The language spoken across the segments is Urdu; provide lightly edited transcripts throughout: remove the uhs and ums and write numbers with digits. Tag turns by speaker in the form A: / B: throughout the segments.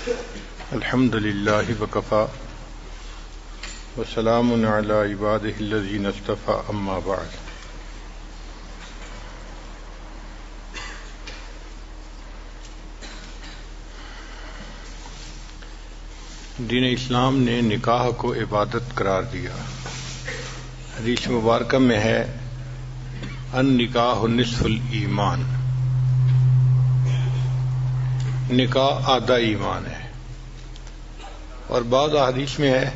A: الحمد للہ وکفا وسلام علی عبادہ الذین اصطفی اما بعد۔ دین اسلام نے نکاح کو عبادت قرار دیا۔ حدیث مبارکہ میں ہے النکاح نصف الایمان، نکاح آدھا ایمان ہے۔ اور بعض احادیث میں ہے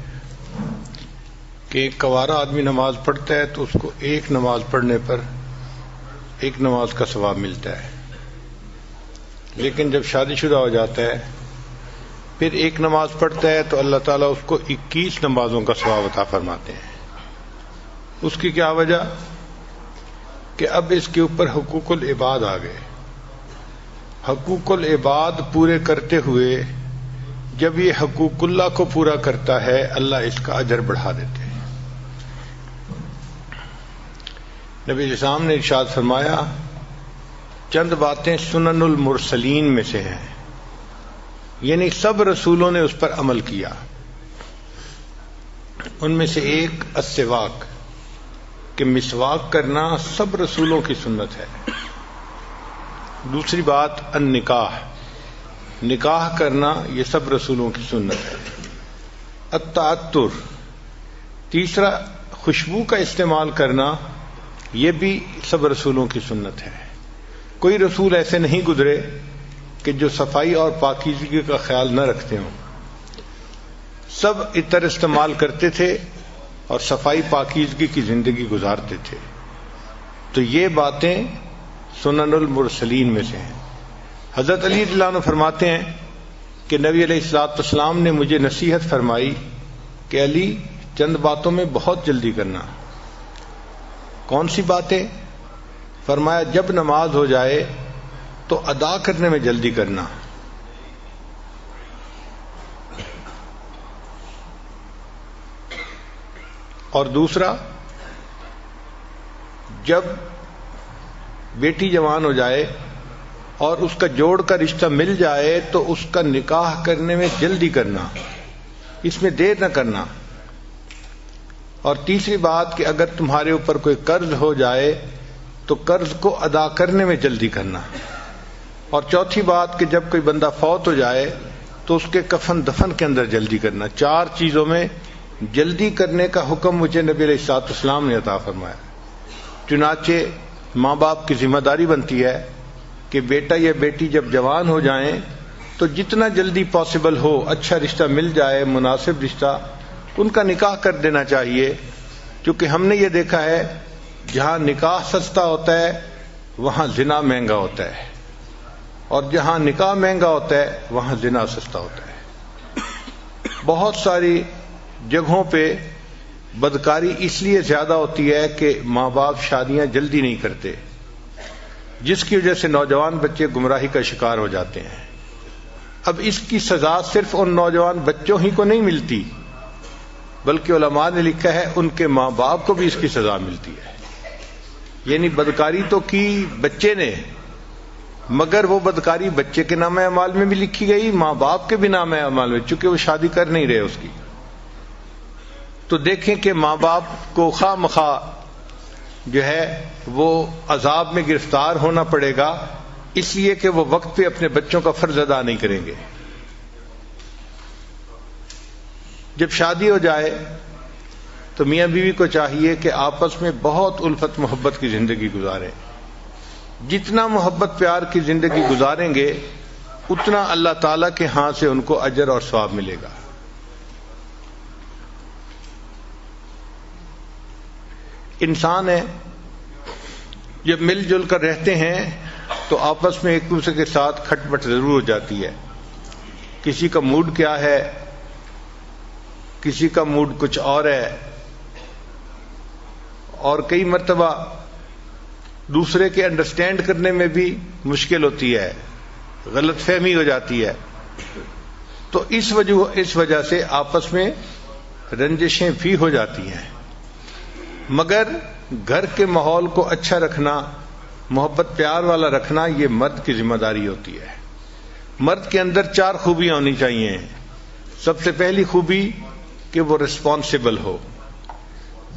A: کہ ایک کوارا آدمی نماز پڑھتا ہے تو اس کو ایک نماز پڑھنے پر ایک نماز کا ثواب ملتا ہے، لیکن جب شادی شدہ ہو جاتا ہے پھر ایک نماز پڑھتا ہے تو اللہ تعالیٰ اس کو 21 نمازوں کا ثواب عطا فرماتے ہیں۔ اس کی کیا وجہ؟ کہ اب اس کے اوپر حقوق العباد آ گئے۔ حقوق العباد پورے کرتے ہوئے جب یہ حقوق اللہ کو پورا کرتا ہے اللہ اس کا اجر بڑھا دیتے ہیں۔ نبی علیہ السلام نے ارشاد فرمایا چند باتیں سنن المرسلین میں سے ہیں، یعنی سب رسولوں نے اس پر عمل کیا۔ ان میں سے ایک السواک، کہ مسواک کرنا سب رسولوں کی سنت ہے۔ دوسری بات النکاح، نکاح کرنا یہ سب رسولوں کی سنت ہے۔ التعطر، تیسرا خوشبو کا استعمال کرنا یہ بھی سب رسولوں کی سنت ہے۔ کوئی رسول ایسے نہیں گزرے کہ جو صفائی اور پاکیزگی کا خیال نہ رکھتے ہوں، سب عطر استعمال کرتے تھے اور صفائی پاکیزگی کی زندگی گزارتے تھے۔ تو یہ باتیں سنن المرسلین میں سے ہیں۔ حضرت علی رضی اللہ عنہ فرماتے ہیں کہ نبی علیہ الصلوۃ والسلام نے مجھے نصیحت فرمائی کہ علی چند باتوں میں بہت جلدی کرنا۔ کون سی باتیں؟ فرمایا جب نماز ہو جائے تو ادا کرنے میں جلدی کرنا، اور دوسرا جب بیٹی جوان ہو جائے اور اس کا جوڑ کا رشتہ مل جائے تو اس کا نکاح کرنے میں جلدی کرنا، اس میں دیر نہ کرنا۔ اور تیسری بات کہ اگر تمہارے اوپر کوئی قرض ہو جائے تو قرض کو ادا کرنے میں جلدی کرنا۔ اور چوتھی بات کہ جب کوئی بندہ فوت ہو جائے تو اس کے کفن دفن کے اندر جلدی کرنا۔ 4 چیزوں میں جلدی کرنے کا حکم مجھے نبی علیہ الصلوۃ والسلام نے عطا فرمایا۔ چنانچہ ماں باپ کی ذمہ داری بنتی ہے کہ بیٹا یا بیٹی جب جوان ہو جائیں تو جتنا جلدی پاسبل ہو، اچھا رشتہ مل جائے، مناسب رشتہ، ان کا نکاح کر دینا چاہیے، کیونکہ ہم نے یہ دیکھا ہے جہاں نکاح سستا ہوتا ہے وہاں زنا مہنگا ہوتا ہے، اور جہاں نکاح مہنگا ہوتا ہے وہاں زنا سستا ہوتا ہے۔ بہت ساری جگہوں پہ بدکاری اس لیے زیادہ ہوتی ہے کہ ماں باپ شادیاں جلدی نہیں کرتے، جس کی وجہ سے نوجوان بچے گمراہی کا شکار ہو جاتے ہیں۔ اب اس کی سزا صرف ان نوجوان بچوں ہی کو نہیں ملتی، بلکہ علماء نے لکھا ہے ان کے ماں باپ کو بھی اس کی سزا ملتی ہے۔ یعنی بدکاری تو کی بچے نے، مگر وہ بدکاری بچے کے نام اعمال میں بھی لکھی گئی، ماں باپ کے بھی نام اعمال میں، چونکہ وہ شادی کر نہیں رہے اس کی۔ تو دیکھیں کہ ماں باپ کو خواہ مخواہ جو ہے وہ عذاب میں گرفتار ہونا پڑے گا، اس لیے کہ وہ وقت پہ اپنے بچوں کا فرض ادا نہیں کریں گے۔ جب شادی ہو جائے تو میاں بیوی کو چاہیے کہ آپس میں بہت الفت محبت کی زندگی گزاریں۔ جتنا محبت پیار کی زندگی گزاریں گے اتنا اللہ تعالیٰ کے ہاں سے ان کو اجر اور ثواب ملے گا۔ انسان ہے، جب مل جل کر رہتے ہیں تو آپس میں ایک دوسرے کے ساتھ کھٹ پٹ ضرور ہو جاتی ہے۔ کسی کا موڈ کیا ہے، کسی کا موڈ کچھ اور ہے، اور کئی مرتبہ دوسرے کے انڈرسٹینڈ کرنے میں بھی مشکل ہوتی ہے، غلط فہمی ہو جاتی ہے۔ تو اس وجہ سے آپس میں رنجشیں بھی ہو جاتی ہیں۔ مگر گھر کے ماحول کو اچھا رکھنا، محبت پیار والا رکھنا، یہ مرد کی ذمہ داری ہوتی ہے۔ مرد کے اندر 4 خوبیاں ہونی چاہیے. سب سے پہلی خوبی کہ وہ رسپانسبل ہو.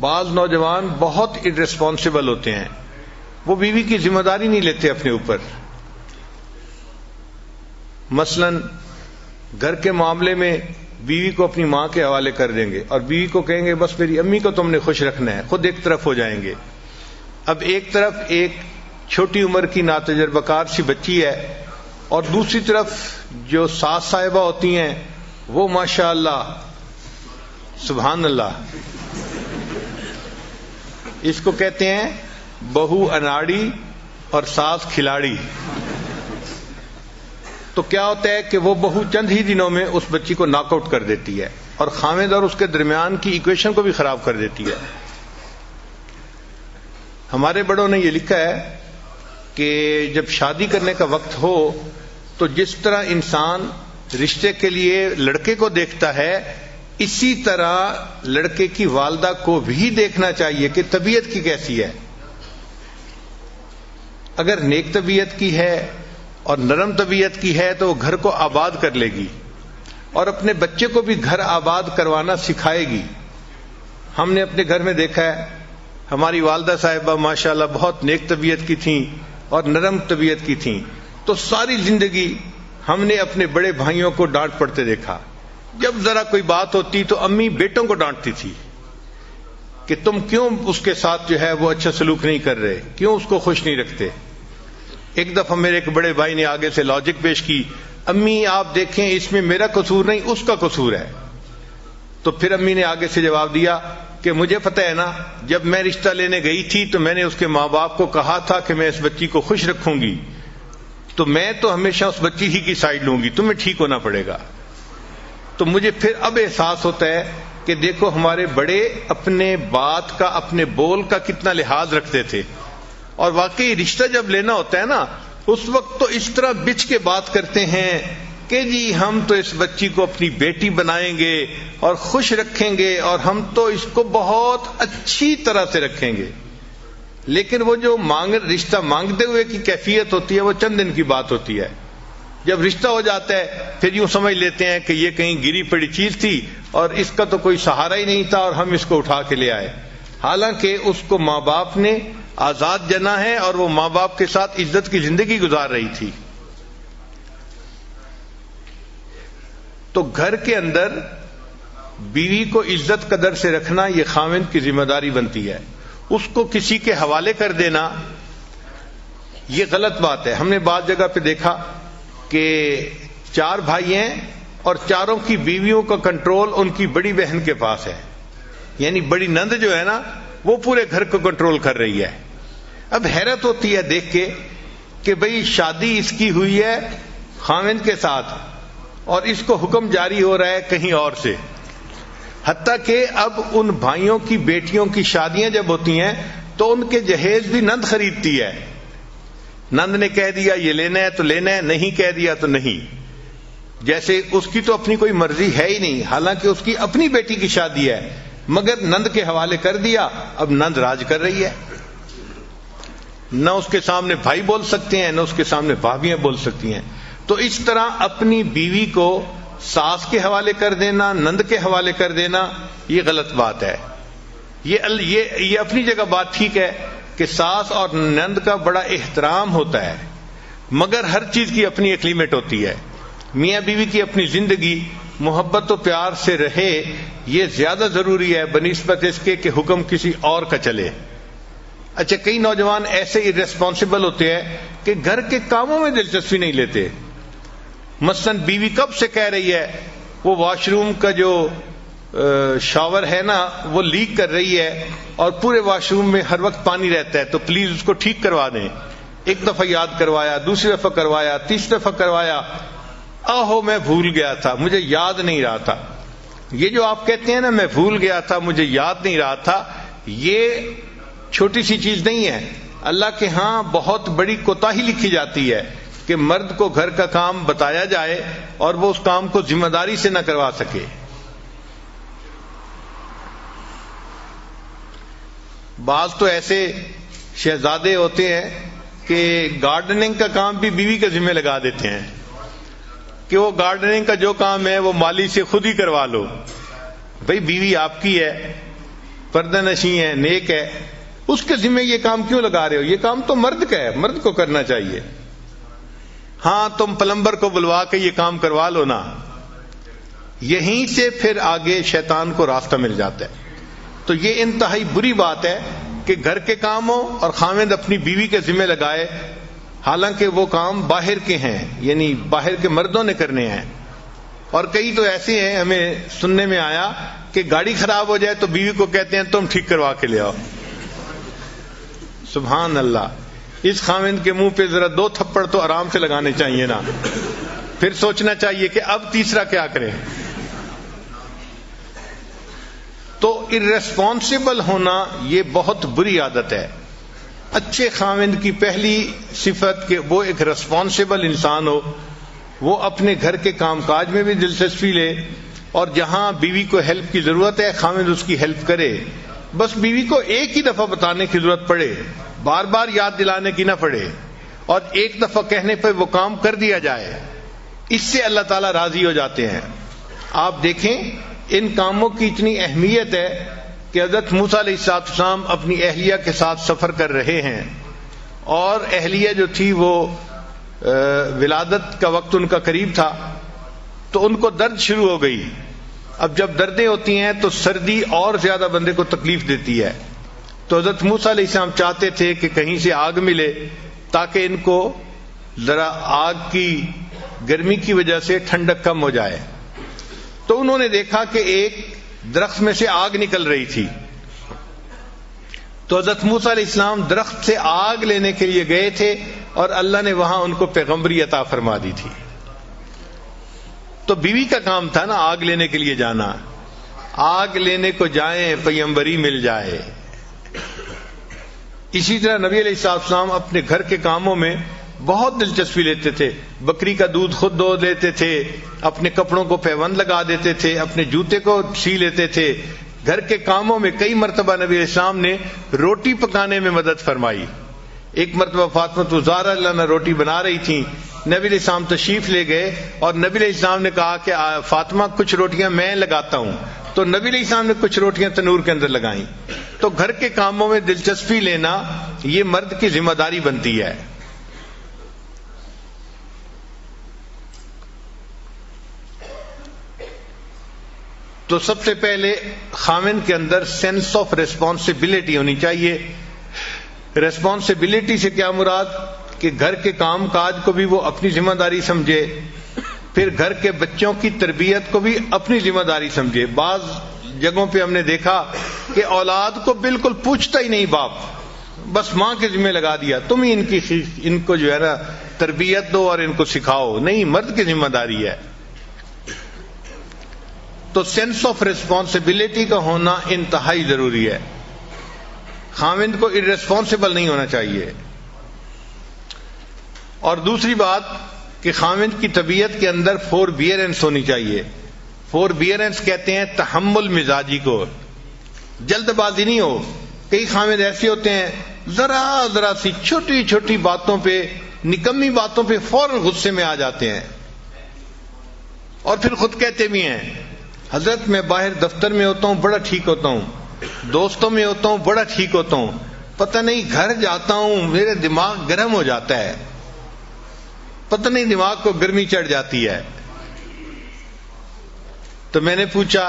A: بعض نوجوان بہت irresponsible ہوتے ہیں، وہ بیوی کی ذمہ داری نہیں لیتے اپنے اوپر. مثلا گھر کے معاملے میں بیوی کو اپنی ماں کے حوالے کر دیں گے اور بیوی کو کہیں گے بس میری امی کو تم نے خوش رکھنا ہے، خود ایک طرف ہو جائیں گے. اب ایک طرف ایک چھوٹی عمر کی ناتجربہ کار سی بچی ہے اور دوسری طرف جو ساس صاحبہ ہوتی ہیں وہ ماشاء اللہ سبحان اللہ، اس کو کہتے ہیں بہو اناڑی اور ساس کھلاڑی. تو کیا ہوتا ہے کہ وہ بہو چند ہی دنوں میں اس بچی کو ناک آؤٹ کر دیتی ہے اور خاوند اور اس کے درمیان کی ایکویشن کو بھی خراب کر دیتی ہے. ہمارے بڑوں نے یہ لکھا ہے کہ جب شادی کرنے کا وقت ہو تو جس طرح انسان رشتے کے لیے لڑکے کو دیکھتا ہے اسی طرح لڑکے کی والدہ کو بھی دیکھنا چاہیے کہ طبیعت کی کیسی ہے. اگر نیک طبیعت کی ہے اور نرم طبیعت کی ہے تو وہ گھر کو آباد کر لے گی اور اپنے بچے کو بھی گھر آباد کروانا سکھائے گی. ہم نے اپنے گھر میں دیکھا ہے ہماری والدہ صاحبہ ماشاءاللہ بہت نیک طبیعت کی تھیں اور نرم طبیعت کی تھیں، تو ساری زندگی ہم نے اپنے بڑے بھائیوں کو ڈانٹ پڑتے دیکھا. جب ذرا کوئی بات ہوتی تو امی بیٹوں کو ڈانٹتی تھی کہ تم کیوں اس کے ساتھ جو ہے وہ اچھا سلوک نہیں کر رہے، کیوں اس کو خوش نہیں رکھتے. ایک دفعہ میرے ایک بڑے بھائی نے آگے سے لاجک پیش کی، امی آپ دیکھیں اس میں میرا قصور نہیں اس کا قصور ہے. تو پھر امی نے آگے سے جواب دیا کہ مجھے پتہ ہے نا، جب میں رشتہ لینے گئی تھی تو میں نے اس کے ماں باپ کو کہا تھا کہ میں اس بچی کو خوش رکھوں گی، تو میں تو ہمیشہ اس بچی ہی کی سائڈ لوں گی، تمہیں ٹھیک ہونا پڑے گا. تو مجھے پھر اب احساس ہوتا ہے کہ دیکھو ہمارے بڑے اپنے بات کا اپنے بول کا کتنا لحاظ رکھتے تھے، اور واقعی رشتہ جب لینا ہوتا ہے نا اس وقت تو اس طرح بچ کے بات کرتے ہیں کہ جی ہم تو اس بچی کو اپنی بیٹی بنائیں گے اور خوش رکھیں گے اور ہم تو اس کو بہت اچھی طرح سے رکھیں گے. لیکن وہ جو رشتہ مانگتے ہوئے کی کیفیت ہوتی ہے وہ چند دن کی بات ہوتی ہے. جب رشتہ ہو جاتا ہے پھر یوں سمجھ لیتے ہیں کہ یہ کہیں گری پڑی چیز تھی اور اس کا تو کوئی سہارا ہی نہیں تھا اور ہم اس کو اٹھا کے لے آئے. حالانکہ اس کو ماں باپ نے آزاد جنا ہے اور وہ ماں باپ کے ساتھ عزت کی زندگی گزار رہی تھی. تو گھر کے اندر بیوی کو عزت قدر سے رکھنا یہ خاوند کی ذمہ داری بنتی ہے. اس کو کسی کے حوالے کر دینا یہ غلط بات ہے. ہم نے بعض جگہ پہ دیکھا کہ 4 بھائی ہیں اور چاروں کی بیویوں کا کنٹرول ان کی بڑی بہن کے پاس ہے، یعنی بڑی نند جو ہے نا وہ پورے گھر کو کنٹرول کر رہی ہے. اب حیرت ہوتی ہے دیکھ کے کہ بھئی شادی اس کی ہوئی ہے خاوند کے ساتھ اور اس کو حکم جاری ہو رہا ہے کہیں اور سے. حتیٰ کہ اب ان بھائیوں کی بیٹیوں کی شادیاں جب ہوتی ہیں تو ان کے جہیز بھی نند خریدتی ہے. نند نے کہہ دیا یہ لینا ہے تو لینا ہے، نہیں کہہ دیا تو نہیں. جیسے اس کی تو اپنی کوئی مرضی ہے ہی نہیں، حالانکہ اس کی اپنی بیٹی کی شادی ہے مگر نند کے حوالے کر دیا. اب نند راج کر رہی ہے، نہ اس کے سامنے بھائی بول سکتے ہیں نہ اس کے سامنے بھابیاں بول سکتی ہیں. تو اس طرح اپنی بیوی کو ساس کے حوالے کر دینا، نند کے حوالے کر دینا یہ غلط بات ہے. یہ اپنی جگہ بات ٹھیک ہے کہ ساس اور نند کا بڑا احترام ہوتا ہے مگر ہر چیز کی اپنی ایک لیمٹ ہوتی ہے. میاں بیوی کی اپنی زندگی محبت و پیار سے رہے یہ زیادہ ضروری ہے بنسبت اس کے کہ حکم کسی اور کا چلے. اچھا کئی نوجوان ایسے irresponsible ہوتے ہیں کہ گھر کے کاموں میں دلچسپی نہیں لیتے. مثلا بیوی کب سے کہہ رہی ہے وہ واش روم کا جو شاور ہے نا وہ لیک کر رہی ہے اور پورے واش روم میں ہر وقت پانی رہتا ہے تو پلیز اس کو ٹھیک کروا دیں. ایک دفعہ یاد کروایا، دوسری دفعہ کروایا، تیسری دفعہ کروایا، آہو میں بھول گیا تھا مجھے یاد نہیں رہا تھا. یہ جو آپ کہتے ہیں نا میں بھول گیا تھا مجھے یاد نہیں رہا تھا، یہ چھوٹی سی چیز نہیں ہے. اللہ کے ہاں بہت بڑی کوتاہی لکھی جاتی ہے کہ مرد کو گھر کا کام بتایا جائے اور وہ اس کام کو ذمہ داری سے نہ کروا سکے. بعض تو ایسے شہزادے ہوتے ہیں کہ گارڈننگ کا کام بھی بیوی کے ذمہ لگا دیتے ہیں. کہ وہ گارڈننگ کا جو کام ہے وہ مالی سے خود ہی کروا لو. بھئی بیوی آپ کی ہے، پردہ نشیں ہے، نیک ہے، اس کے ذمہ یہ کام کیوں لگا رہے ہو؟ یہ کام تو مرد کا ہے، مرد کو کرنا چاہیے. ہاں تم پلمبر کو بلوا کے یہ کام کروا لو نا. یہیں سے پھر آگے شیطان کو راستہ مل جاتا ہے. تو یہ انتہائی بری بات ہے کہ گھر کے کام ہو اور خاوند اپنی بیوی کے ذمہ لگائے، حالانکہ وہ کام باہر کے ہیں، یعنی باہر کے مردوں نے کرنے ہیں. اور کئی تو ایسے ہیں، ہمیں سننے میں آیا کہ گاڑی خراب ہو جائے تو بیوی کو کہتے ہیں تم ٹھیک کروا کے لے آؤ. سبحان اللہ. اس خاوند کے منہ پہ ذرا 2 تھپڑ تو آرام سے لگانے چاہیے نا، پھر سوچنا چاہیے کہ اب تیسرا کیا کریں. تو ارریسپانسبل ہونا یہ بہت بری عادت ہے. اچھے خاوند کی پہلی صفت کہ وہ ایک ریسپانسبل انسان ہو، وہ اپنے گھر کے کام کاج میں بھی دلچسپی لے، اور جہاں بیوی کو ہیلپ کی ضرورت ہے خاوند اس کی ہیلپ کرے. بس بیوی کو ایک ہی دفعہ بتانے کی ضرورت پڑے، بار بار یاد دلانے کی نہ پڑے، اور ایک دفعہ کہنے پہ وہ کام کر دیا جائے. اس سے اللہ تعالیٰ راضی ہو جاتے ہیں. آپ دیکھیں ان کاموں کی اتنی اہمیت ہے کہ حضرت موسیٰ علیہ السلام اپنی اہلیہ کے ساتھ سفر کر رہے ہیں، اور اہلیہ جو تھی وہ ولادت کا وقت ان کا قریب تھا، تو ان کو درد شروع ہو گئی. اب جب دردیں ہوتی ہیں تو سردی اور زیادہ بندے کو تکلیف دیتی ہے. تو حضرت موسیٰ علیہ السلام چاہتے تھے کہ کہیں سے آگ ملے تاکہ ان کو ذرا آگ کی گرمی کی وجہ سے ٹھنڈک کم ہو جائے. تو انہوں نے دیکھا کہ ایک درخت میں سے آگ نکل رہی تھی. تو حضرت موسیٰ علیہ السلام درخت سے آگ لینے کے لیے گئے تھے، اور اللہ نے وہاں ان کو پیغمبری عطا فرما دی تھی. تو بیوی کا کام تھا نا آگ لینے کے لیے جانا. آگ لینے کو جائیں پیغمبری مل جائے. اسی طرح نبی علیہ السلام اپنے گھر کے کاموں میں بہت دلچسپی لیتے تھے. بکری کا دودھ خود دو لیتے تھے، اپنے کپڑوں کو پیوند لگا دیتے تھے، اپنے جوتے کو سی لیتے تھے. گھر کے کاموں میں کئی مرتبہ نبی علیہ السلام نے روٹی پکانے میں مدد فرمائی. ایک مرتبہ فاطمہ الزہرا اللہ نے روٹی بنا رہی تھی، نبی علیہ السلام تشریف لے گئے، اور نبی علیہ السلام نے کہا کہ فاطمہ کچھ روٹیاں میں لگاتا ہوں. تو نبی علیہ السلام نے کچھ روٹیاں تنور کے اندر لگائیں. تو گھر کے کاموں میں دلچسپی لینا یہ مرد کی ذمہ داری بنتی ہے. تو سب سے پہلے خاوند کے اندر سینس آف ریسپانسبلٹی ہونی چاہیے. ریسپانسبلٹی سے کیا مراد؟ کہ گھر کے کام کاج کو بھی وہ اپنی ذمہ داری سمجھے، پھر گھر کے بچوں کی تربیت کو بھی اپنی ذمہ داری سمجھے. بعض جگہوں پہ ہم نے دیکھا کہ اولاد کو بالکل پوچھتا ہی نہیں باپ، بس ماں کے ذمہ لگا دیا، تم ہی ان کو جو ہے نا تربیت دو اور ان کو سکھاؤ. نہیں، مرد کی ذمہ داری ہے. تو سینس آف ریسپانسبلٹی کا ہونا انتہائی ضروری ہے. خاوند کو ارریسپانسبل نہیں ہونا چاہیے. اور دوسری بات کہ خاوند کی طبیعت کے اندر فوربیئرنس ہونی چاہیے. فوربیئرنس کہتے ہیں تحمل مزاجی کو. جلد بازی نہیں ہو. کئی خاوند ایسے ہوتے ہیں ذرا سی چھوٹی چھوٹی باتوں پہ، نکمی باتوں پہ فوراً غصے میں آ جاتے ہیں، اور پھر خود کہتے بھی ہیں حضرت میں باہر دفتر میں ہوتا ہوں بڑا ٹھیک ہوتا ہوں، دوستوں میں ہوتا ہوں بڑا ٹھیک ہوتا ہوں، پتہ نہیں گھر جاتا ہوں میرے دماغ گرم ہو جاتا ہے، پتہ نہیں دماغ کو گرمی چڑھ جاتی ہے. تو میں نے پوچھا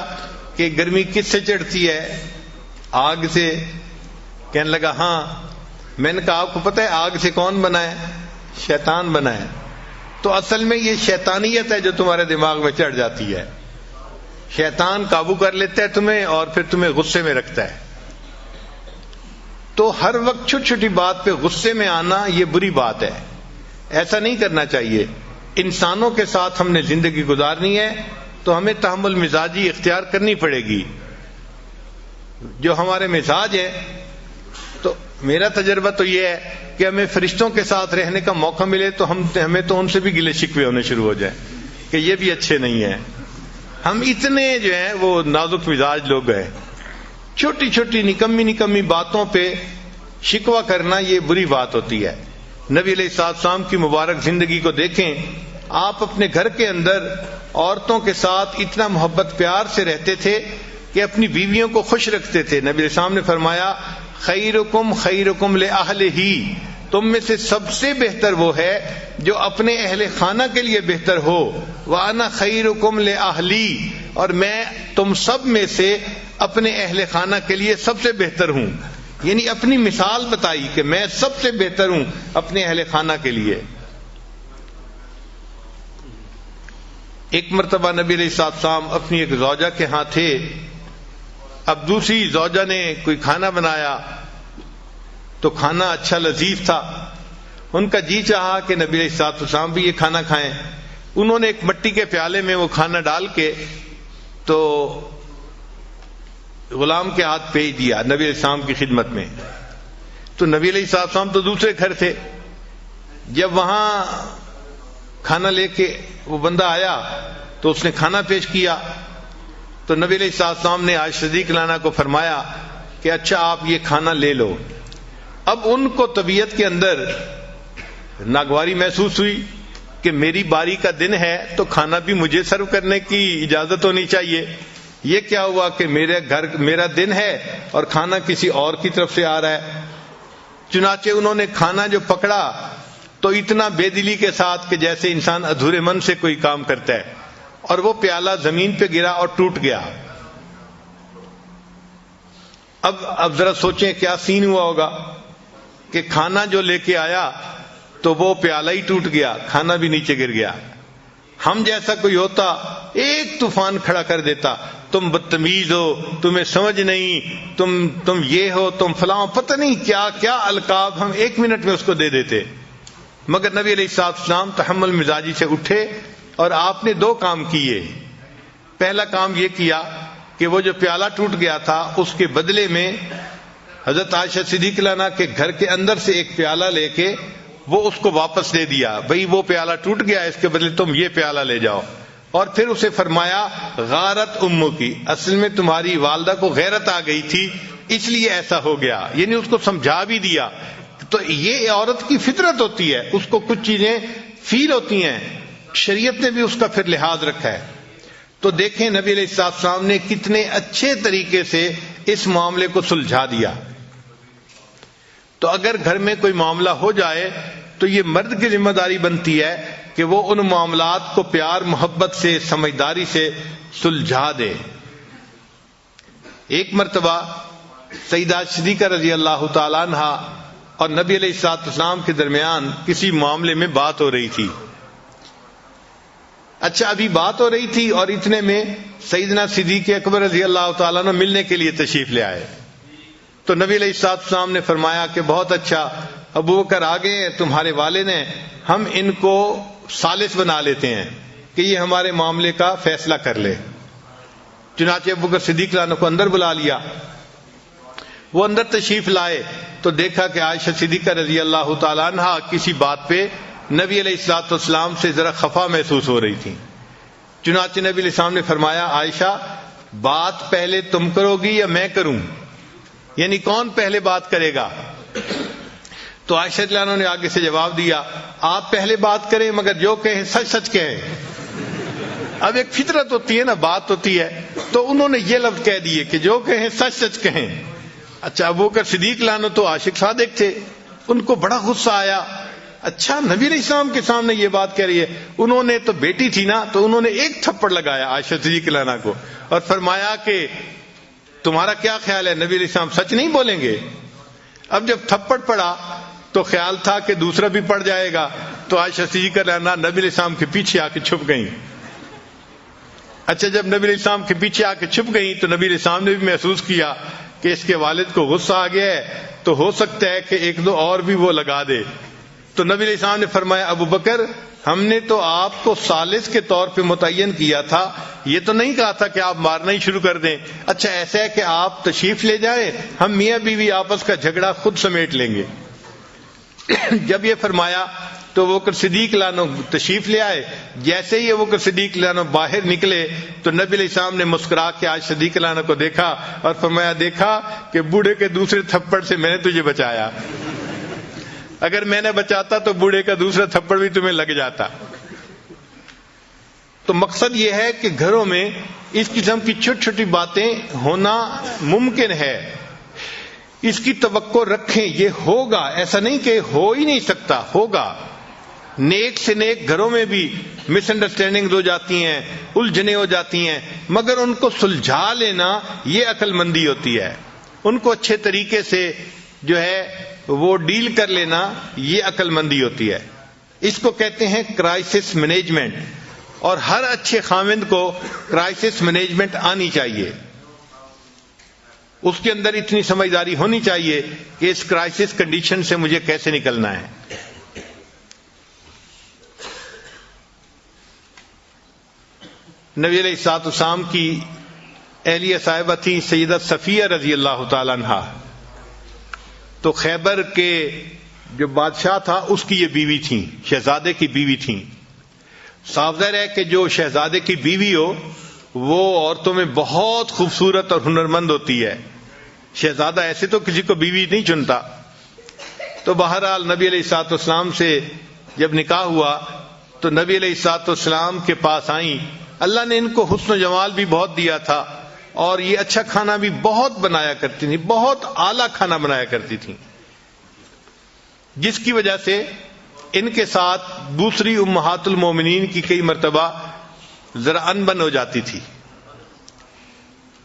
A: کہ گرمی کس سے چڑھتی ہے؟ آگ سے. کہنے لگا ہاں. میں نے کہا آپ کو پتہ ہے آگ سے کون بنا ہے؟ شیطان بنا ہے. تو اصل میں یہ شیطانیت ہے جو تمہارے دماغ میں چڑھ جاتی ہے. شیطان قابو کر لیتا ہے تمہیں اور پھر تمہیں غصے میں رکھتا ہے. تو ہر وقت چھوٹی چھوٹی بات پہ غصے میں آنا یہ بری بات ہے. ایسا نہیں کرنا چاہیے. انسانوں کے ساتھ ہم نے زندگی گزارنی ہے تو ہمیں تحمل مزاجی اختیار کرنی پڑے گی. جو ہمارے مزاج ہے، تو میرا تجربہ تو یہ ہے کہ ہمیں فرشتوں کے ساتھ رہنے کا موقع ملے تو ہمیں تو ان سے بھی گلے شکوے ہونے شروع ہو جائیں کہ یہ بھی اچھے نہیں ہیں. ہم اتنے جو ہیں وہ نازک مزاج لوگ ہیں. چھوٹی چھوٹی نکمی باتوں پہ شکوہ کرنا یہ بری بات ہوتی ہے. نبی علیہ السلام کی مبارک زندگی کو دیکھیں. آپ اپنے گھر کے اندر عورتوں کے ساتھ اتنا محبت پیار سے رہتے تھے کہ اپنی بیویوں کو خوش رکھتے تھے. نبی علیہ السلام نے فرمایا خیرکم خیرکم لأہلہ، تم میں سے سب سے بہتر وہ ہے جو اپنے اہل خانہ کے لیے بہتر ہو. وَأَنَا خَيْرُكُمْ لِأَهْلِي، اور میں تم سب میں سے اپنے اہل خانہ کے لیے سب سے بہتر ہوں. یعنی اپنی مثال بتائی کہ میں سب سے بہتر ہوں اپنے اہل خانہ کے لیے. ایک مرتبہ نبی علیہ السلام اپنی ایک زوجہ کے ہاں تھے. اب دوسری زوجہ نے کوئی کھانا بنایا تو کھانا اچھا لذیذ تھا. ان کا جی چاہا کہ نبی علیہ السلام بھی یہ کھانا کھائیں. انہوں نے ایک مٹی کے پیالے میں وہ کھانا ڈال کے تو غلام کے ہاتھ بھیج دیا نبی علیہ السلام کی خدمت میں. تو نبی علیہ السلام تو دوسرے گھر تھے. جب وہاں کھانا لے کے وہ بندہ آیا تو اس نے کھانا پیش کیا تو نبی علیہ السلام نے عائشہ صدیقہ عنہا کو فرمایا کہ اچھا آپ یہ کھانا لے لو. اب ان کو طبیعت کے اندر ناگواری محسوس ہوئی کہ میری باری کا دن ہے تو کھانا بھی مجھے سرو کرنے کی اجازت ہونی چاہیے. یہ کیا ہوا کہ میرا دن ہے اور کھانا کسی اور کی طرف سے آ رہا ہے. چنانچہ انہوں نے کھانا جو پکڑا تو اتنا بے دلی کے ساتھ کہ جیسے انسان ادھورے من سے کوئی کام کرتا ہے، اور وہ پیالہ زمین پہ گرا اور ٹوٹ گیا. اب ذرا سوچیں کیا سین ہوا ہوگا کہ کھانا جو لے کے آیا تو وہ پیالہ ہی ٹوٹ گیا، کھانا بھی نیچے گر گیا. ہم جیسا کوئی ہوتا ایک طوفان کھڑا کر دیتا، تم بدتمیز ہو، تمہیں سمجھ نہیں، تم یہ ہو، تم فلاں، پتہ نہیں کیا کیا القاب ہم ایک منٹ میں اس کو دے دیتے. مگر نبی علیہ السلام تحمل مزاجی سے اٹھے اور آپ نے دو کام کیے. پہلا کام یہ کیا کہ وہ جو پیالہ ٹوٹ گیا تھا اس کے بدلے میں حضرت عائشہ صدیقہ عنہا کے گھر کے اندر سے ایک پیالہ لے کے وہ اس کو واپس دے دیا. بھئی وہ پیالہ ٹوٹ گیا، اس کے بدلے تم یہ پیالہ لے جاؤ. اور پھر اسے فرمایا غارت امو کی، اصل میں تمہاری والدہ کو غیرت آ گئی تھی اس لیے ایسا ہو گیا. یعنی اس کو سمجھا بھی دیا. تو یہ عورت کی فطرت ہوتی ہے، اس کو کچھ چیزیں فیل ہوتی ہیں، شریعت نے بھی اس کا پھر لحاظ رکھا ہے. تو دیکھیں نبی علیہ السلام نے کتنے اچھے طریقے سے اس معاملے کو سلجھا دیا. تو اگر گھر میں کوئی معاملہ ہو جائے تو یہ مرد کی ذمہ داری بنتی ہے کہ وہ ان معاملات کو پیار محبت سے سمجھداری سے سلجھا دے. ایک مرتبہ سیدہ صدیقہ رضی اللہ تعالی عنہا اور نبی علیہ السلام کے درمیان کسی معاملے میں بات ہو رہی تھی. اچھا ابھی بات ہو رہی تھی اور اتنے میں سیدنا صدیق اکبر رضی اللہ تعالیٰ عنہ ملنے کے لیے تشریف لے آئے. تو نبی علیہ السلام نے فرمایا کہ بہت اچھا، ابو بکر آگے ہیں، تمہارے والد ہیں، ہم ان کو ثالث بنا لیتے ہیں کہ یہ ہمارے معاملے کا فیصلہ کر لے. چنانچہ ابو بکر صدیق عنہ کو اندر بلا لیا. وہ اندر تشریف لائے تو دیکھا کہ عائشہ صدیقہ رضی اللہ تعالیٰ عنہ کسی بات پہ نبی علیہ السلام سے ذرا خفا محسوس ہو رہی تھی. چنانچہ نبی علیہ السلام نے فرمایا عائشہ بات پہلے تم کرو گی یا میں کروں؟ یعنی کون پہلے بات کرے گا؟ تو عائشہ رضی اللہ عنہا نے آگے سے جواب دیا آپ پہلے بات کریں مگر جو کہیں سچ سچ کہیں. اب ایک فطرت ہوتی ہے نا، بات ہوتی ہے، تو انہوں نے یہ لفظ کہہ دیے کہ جو کہیں سچ سچ کہیں. اچھا ابو بکر صدیق عنہ تو عاشق صادق تھے، ان کو بڑا غصہ آیا. اچھا نبی علیہ السلام کے سامنے یہ بات کہہ رہی ہے. انہوں نے تو بیٹی تھی نا، تو انہوں نے ایک تھپڑ لگایا عائشہ صدیقہ عنہا کو اور فرمایا کہ تمہارا کیا خیال ہے نبی علیہ السلام سچ نہیں بولیں گے؟ اب جب تھپڑ پڑا تو خیال تھا کہ دوسرا بھی پڑ جائے گا، تو عائشہ صدیقہ عنہا نبی علیہ السلام کے پیچھے آ کے چھپ گئیں. اچھا جب نبی علیہ السلام کے پیچھے آ کے چھپ گئیں تو نبی علیہ السلام نے بھی محسوس کیا کہ اس کے والد کو غصہ آ گیا ہے، تو ہو سکتا ہے کہ ایک دو اور بھی وہ لگا دے. تو نبی علیہ السلام نے فرمایا ابو بکر ہم نے تو آپ کو ثالث کے طور پہ متعین کیا تھا، یہ تو نہیں کہا تھا کہ آپ مارنا ہی شروع کر دیں. اچھا ایسا ہے کہ آپ تشریف لے جائیں، ہم میاں بیوی آپس کا جھگڑا خود سمیٹ لیں گے. جب یہ فرمایا تو وہ بکر صدیق عنہ تشریف لے آئے. جیسے ہی وہ بکر صدیق عنہ باہر نکلے تو نبی علیہ السلام نے مسکرا کے عائشہ صدیق عنہ کو دیکھا اور فرمایا دیکھا کہ بوڑھے کے دوسرے تھپڑ سے میں نے تجھے بچایا، اگر میں نے بچاتا تو بوڑھے کا دوسرا تھپڑ بھی تمہیں لگ جاتا. تو مقصد یہ ہے کہ گھروں میں اس قسم کی چھوٹی چھوٹی باتیں ہونا ممکن ہے، اس کی توقع رکھیں، یہ ہوگا، ایسا نہیں کہ ہو ہی نہیں سکتا، ہوگا۔ نیک سے نیک گھروں میں بھی مس انڈرسٹینڈنگ ہو جاتی ہیں، الجھنیں ہو جاتی ہیں، مگر ان کو سلجھا لینا یہ عقل مندی ہوتی ہے، ان کو اچھے طریقے سے جو ہے وہ ڈیل کر لینا یہ عقل مندی ہوتی ہے۔ اس کو کہتے ہیں کرائسس مینجمنٹ، اور ہر اچھے خاوند کو کرائسس مینجمنٹ آنی چاہیے، اس کے اندر اتنی سمجھداری ہونی چاہیے کہ اس کرائسس کنڈیشن سے مجھے کیسے نکلنا ہے۔ نبی علیہ الصلوۃ والسلام کی اہلیہ صاحبہ تھی سیدہ صفیہ رضی اللہ تعالی عنہا، تو خیبر کے جو بادشاہ تھا اس کی یہ بیوی تھیں، شہزادے کی بیوی تھیں۔ صاف ظاہر ہے کہ جو شہزادے کی بیوی ہو وہ عورتوں میں بہت خوبصورت اور ہنرمند ہوتی ہے، شہزادہ ایسے تو کسی کو بیوی نہیں چنتا۔ تو بہرحال نبی علیہ الصلوۃ والسلام سے جب نکاح ہوا تو نبی علیہ الصلوۃ والسلام کے پاس آئیں۔ اللہ نے ان کو حسن و جمال بھی بہت دیا تھا، اور یہ اچھا کھانا بھی بہت بنایا کرتی تھیں، بہت اعلیٰ کھانا بنایا کرتی تھیں، جس کی وجہ سے ان کے ساتھ دوسری امہات المومنین کی کئی مرتبہ ذرا انبن ہو جاتی تھی۔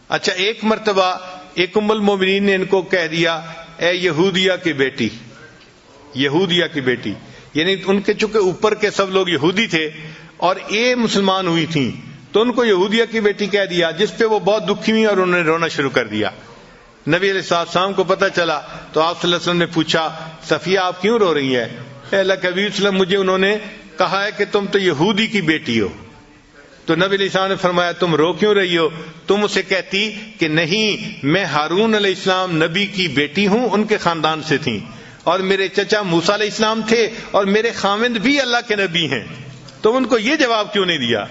A: اچھا، ایک مرتبہ ایک ام المومنین نے ان کو کہہ دیا، اے یہودیہ کی بیٹی، یہودیہ کی بیٹی، یعنی ان کے چونکہ اوپر کے سب لوگ یہودی تھے اور یہ مسلمان ہوئی تھیں، تو ان کو یہودیہ کی بیٹی کہہ دیا، جس پہ وہ بہت دکھی ہوئی اور انہوں نے رونا شروع کر دیا۔ نبی علیہ السلام کو پتہ چلا تو آپ صلی اللہ علیہ وسلم نے پوچھا، صفیہ آپ کیوں رو رہی ہیں؟ اے اللہ کے حبیب صلی اللہ علیہ وسلم، مجھے انہوں نے کہا ہے کہ تم تو یہودی کی بیٹی ہو۔ تو نبی علیہ السلام نے فرمایا، تم رو کیوں رہی ہو؟ تم اسے کہتی کہ نہیں، میں ہارون علیہ السلام نبی کی بیٹی ہوں، ان کے خاندان سے تھیں، اور میرے چچا موسیٰ علیہ السلام تھے، اور میرے خاوند بھی اللہ کے نبی ہیں۔ تم ان کو یہ جواب کیوں نہیں دیا؟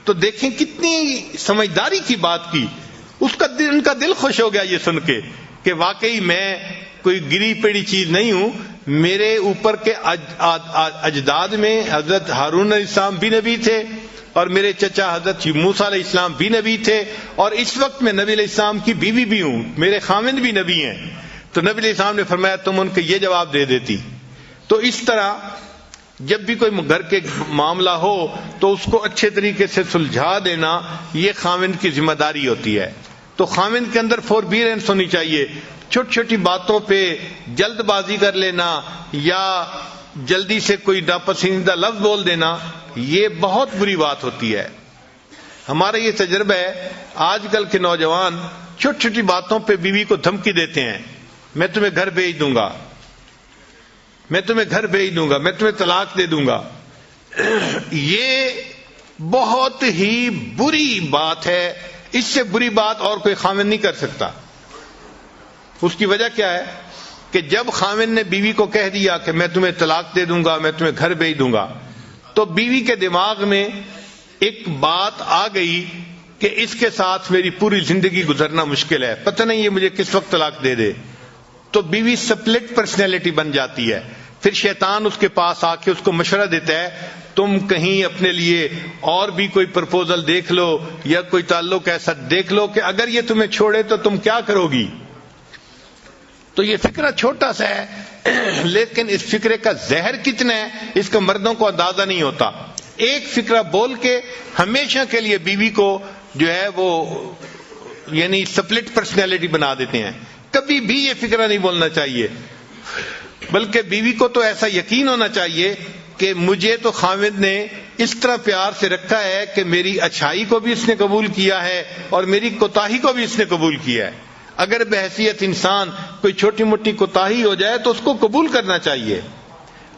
A: تو دیکھیں کتنی سمجھداری کی بات کی، ان کا دل خوش ہو گیا یہ سن کے کہ واقعی میں کوئی گری پیڑی چیز نہیں ہوں، میرے اوپر کے اجداد میں حضرت ہارون علیہ السلام بھی نبی تھے، اور میرے چچا حضرت موسیٰ علیہ السلام بھی نبی تھے، اور اس وقت میں نبی علیہ السلام کی بیوی بھی ہوں، میرے خاوند بھی نبی ہیں۔ تو نبی علیہ السلام نے فرمایا تم ان کو یہ جواب دے دیتی۔ تو اس طرح جب بھی کوئی گھر کے معاملہ ہو تو اس کو اچھے طریقے سے سلجھا دینا یہ خاوند کی ذمہ داری ہوتی ہے۔ تو خاوند کے اندر فوربیرنس ہونی چاہیے، چھوٹی چھوٹی باتوں پہ جلد بازی کر لینا یا جلدی سے کوئی ناپسندیدہ لفظ بول دینا یہ بہت بری بات ہوتی ہے۔ ہمارا یہ تجربہ ہے، آج کل کے نوجوان چھوٹی چھوٹی باتوں پہ بیوی کو دھمکی دیتے ہیں، میں تمہیں گھر بھیج دوں گا، میں تمہیں گھر بھیج دوں گا، میں تمہیں طلاق دے دوں گا۔ یہ بہت ہی بری بات ہے، اس سے بری بات اور کوئی خاوند نہیں کر سکتا۔ اس کی وجہ کیا ہے کہ جب خاوند نے بیوی کو کہہ دیا کہ میں تمہیں طلاق دے دوں گا، میں تمہیں گھر بھیج دوں گا، تو بیوی کے دماغ میں ایک بات آ گئی کہ اس کے ساتھ میری پوری زندگی گزرنا مشکل ہے، پتہ نہیں یہ مجھے کس وقت طلاق دے دے۔ تو بیوی سپلٹ پرسنالٹی بن جاتی ہے۔ پھر شیطان اس کے پاس آ کے اس کو مشورہ دیتا ہے، تم کہیں اپنے لیے اور بھی کوئی پرپوزل دیکھ لو یا کوئی تعلق ایسا دیکھ لو کہ اگر یہ تمہیں چھوڑے تو تم کیا کرو گی۔ تو یہ فکرہ چھوٹا سا ہے، لیکن اس فکرے کا زہر کتنا ہے اس کا مردوں کو اندازہ نہیں ہوتا۔ ایک فکرہ بول کے ہمیشہ کے لیے بیوی کو جو ہے وہ یعنی سپلٹ پرسنالٹی بنا دیتے ہیں۔ کبھی بھی یہ فکرہ نہیں بولنا چاہیے، بلکہ بیوی کو تو ایسا یقین ہونا چاہیے کہ مجھے تو خاوند نے اس طرح پیار سے رکھا ہے کہ میری اچھائی کو بھی اس نے قبول کیا ہے اور میری کوتاہی کو بھی اس نے قبول کیا ہے۔ اگر بحیثیت انسان کوئی چھوٹی موٹی کوتاہی ہو جائے تو اس کو قبول کرنا چاہیے۔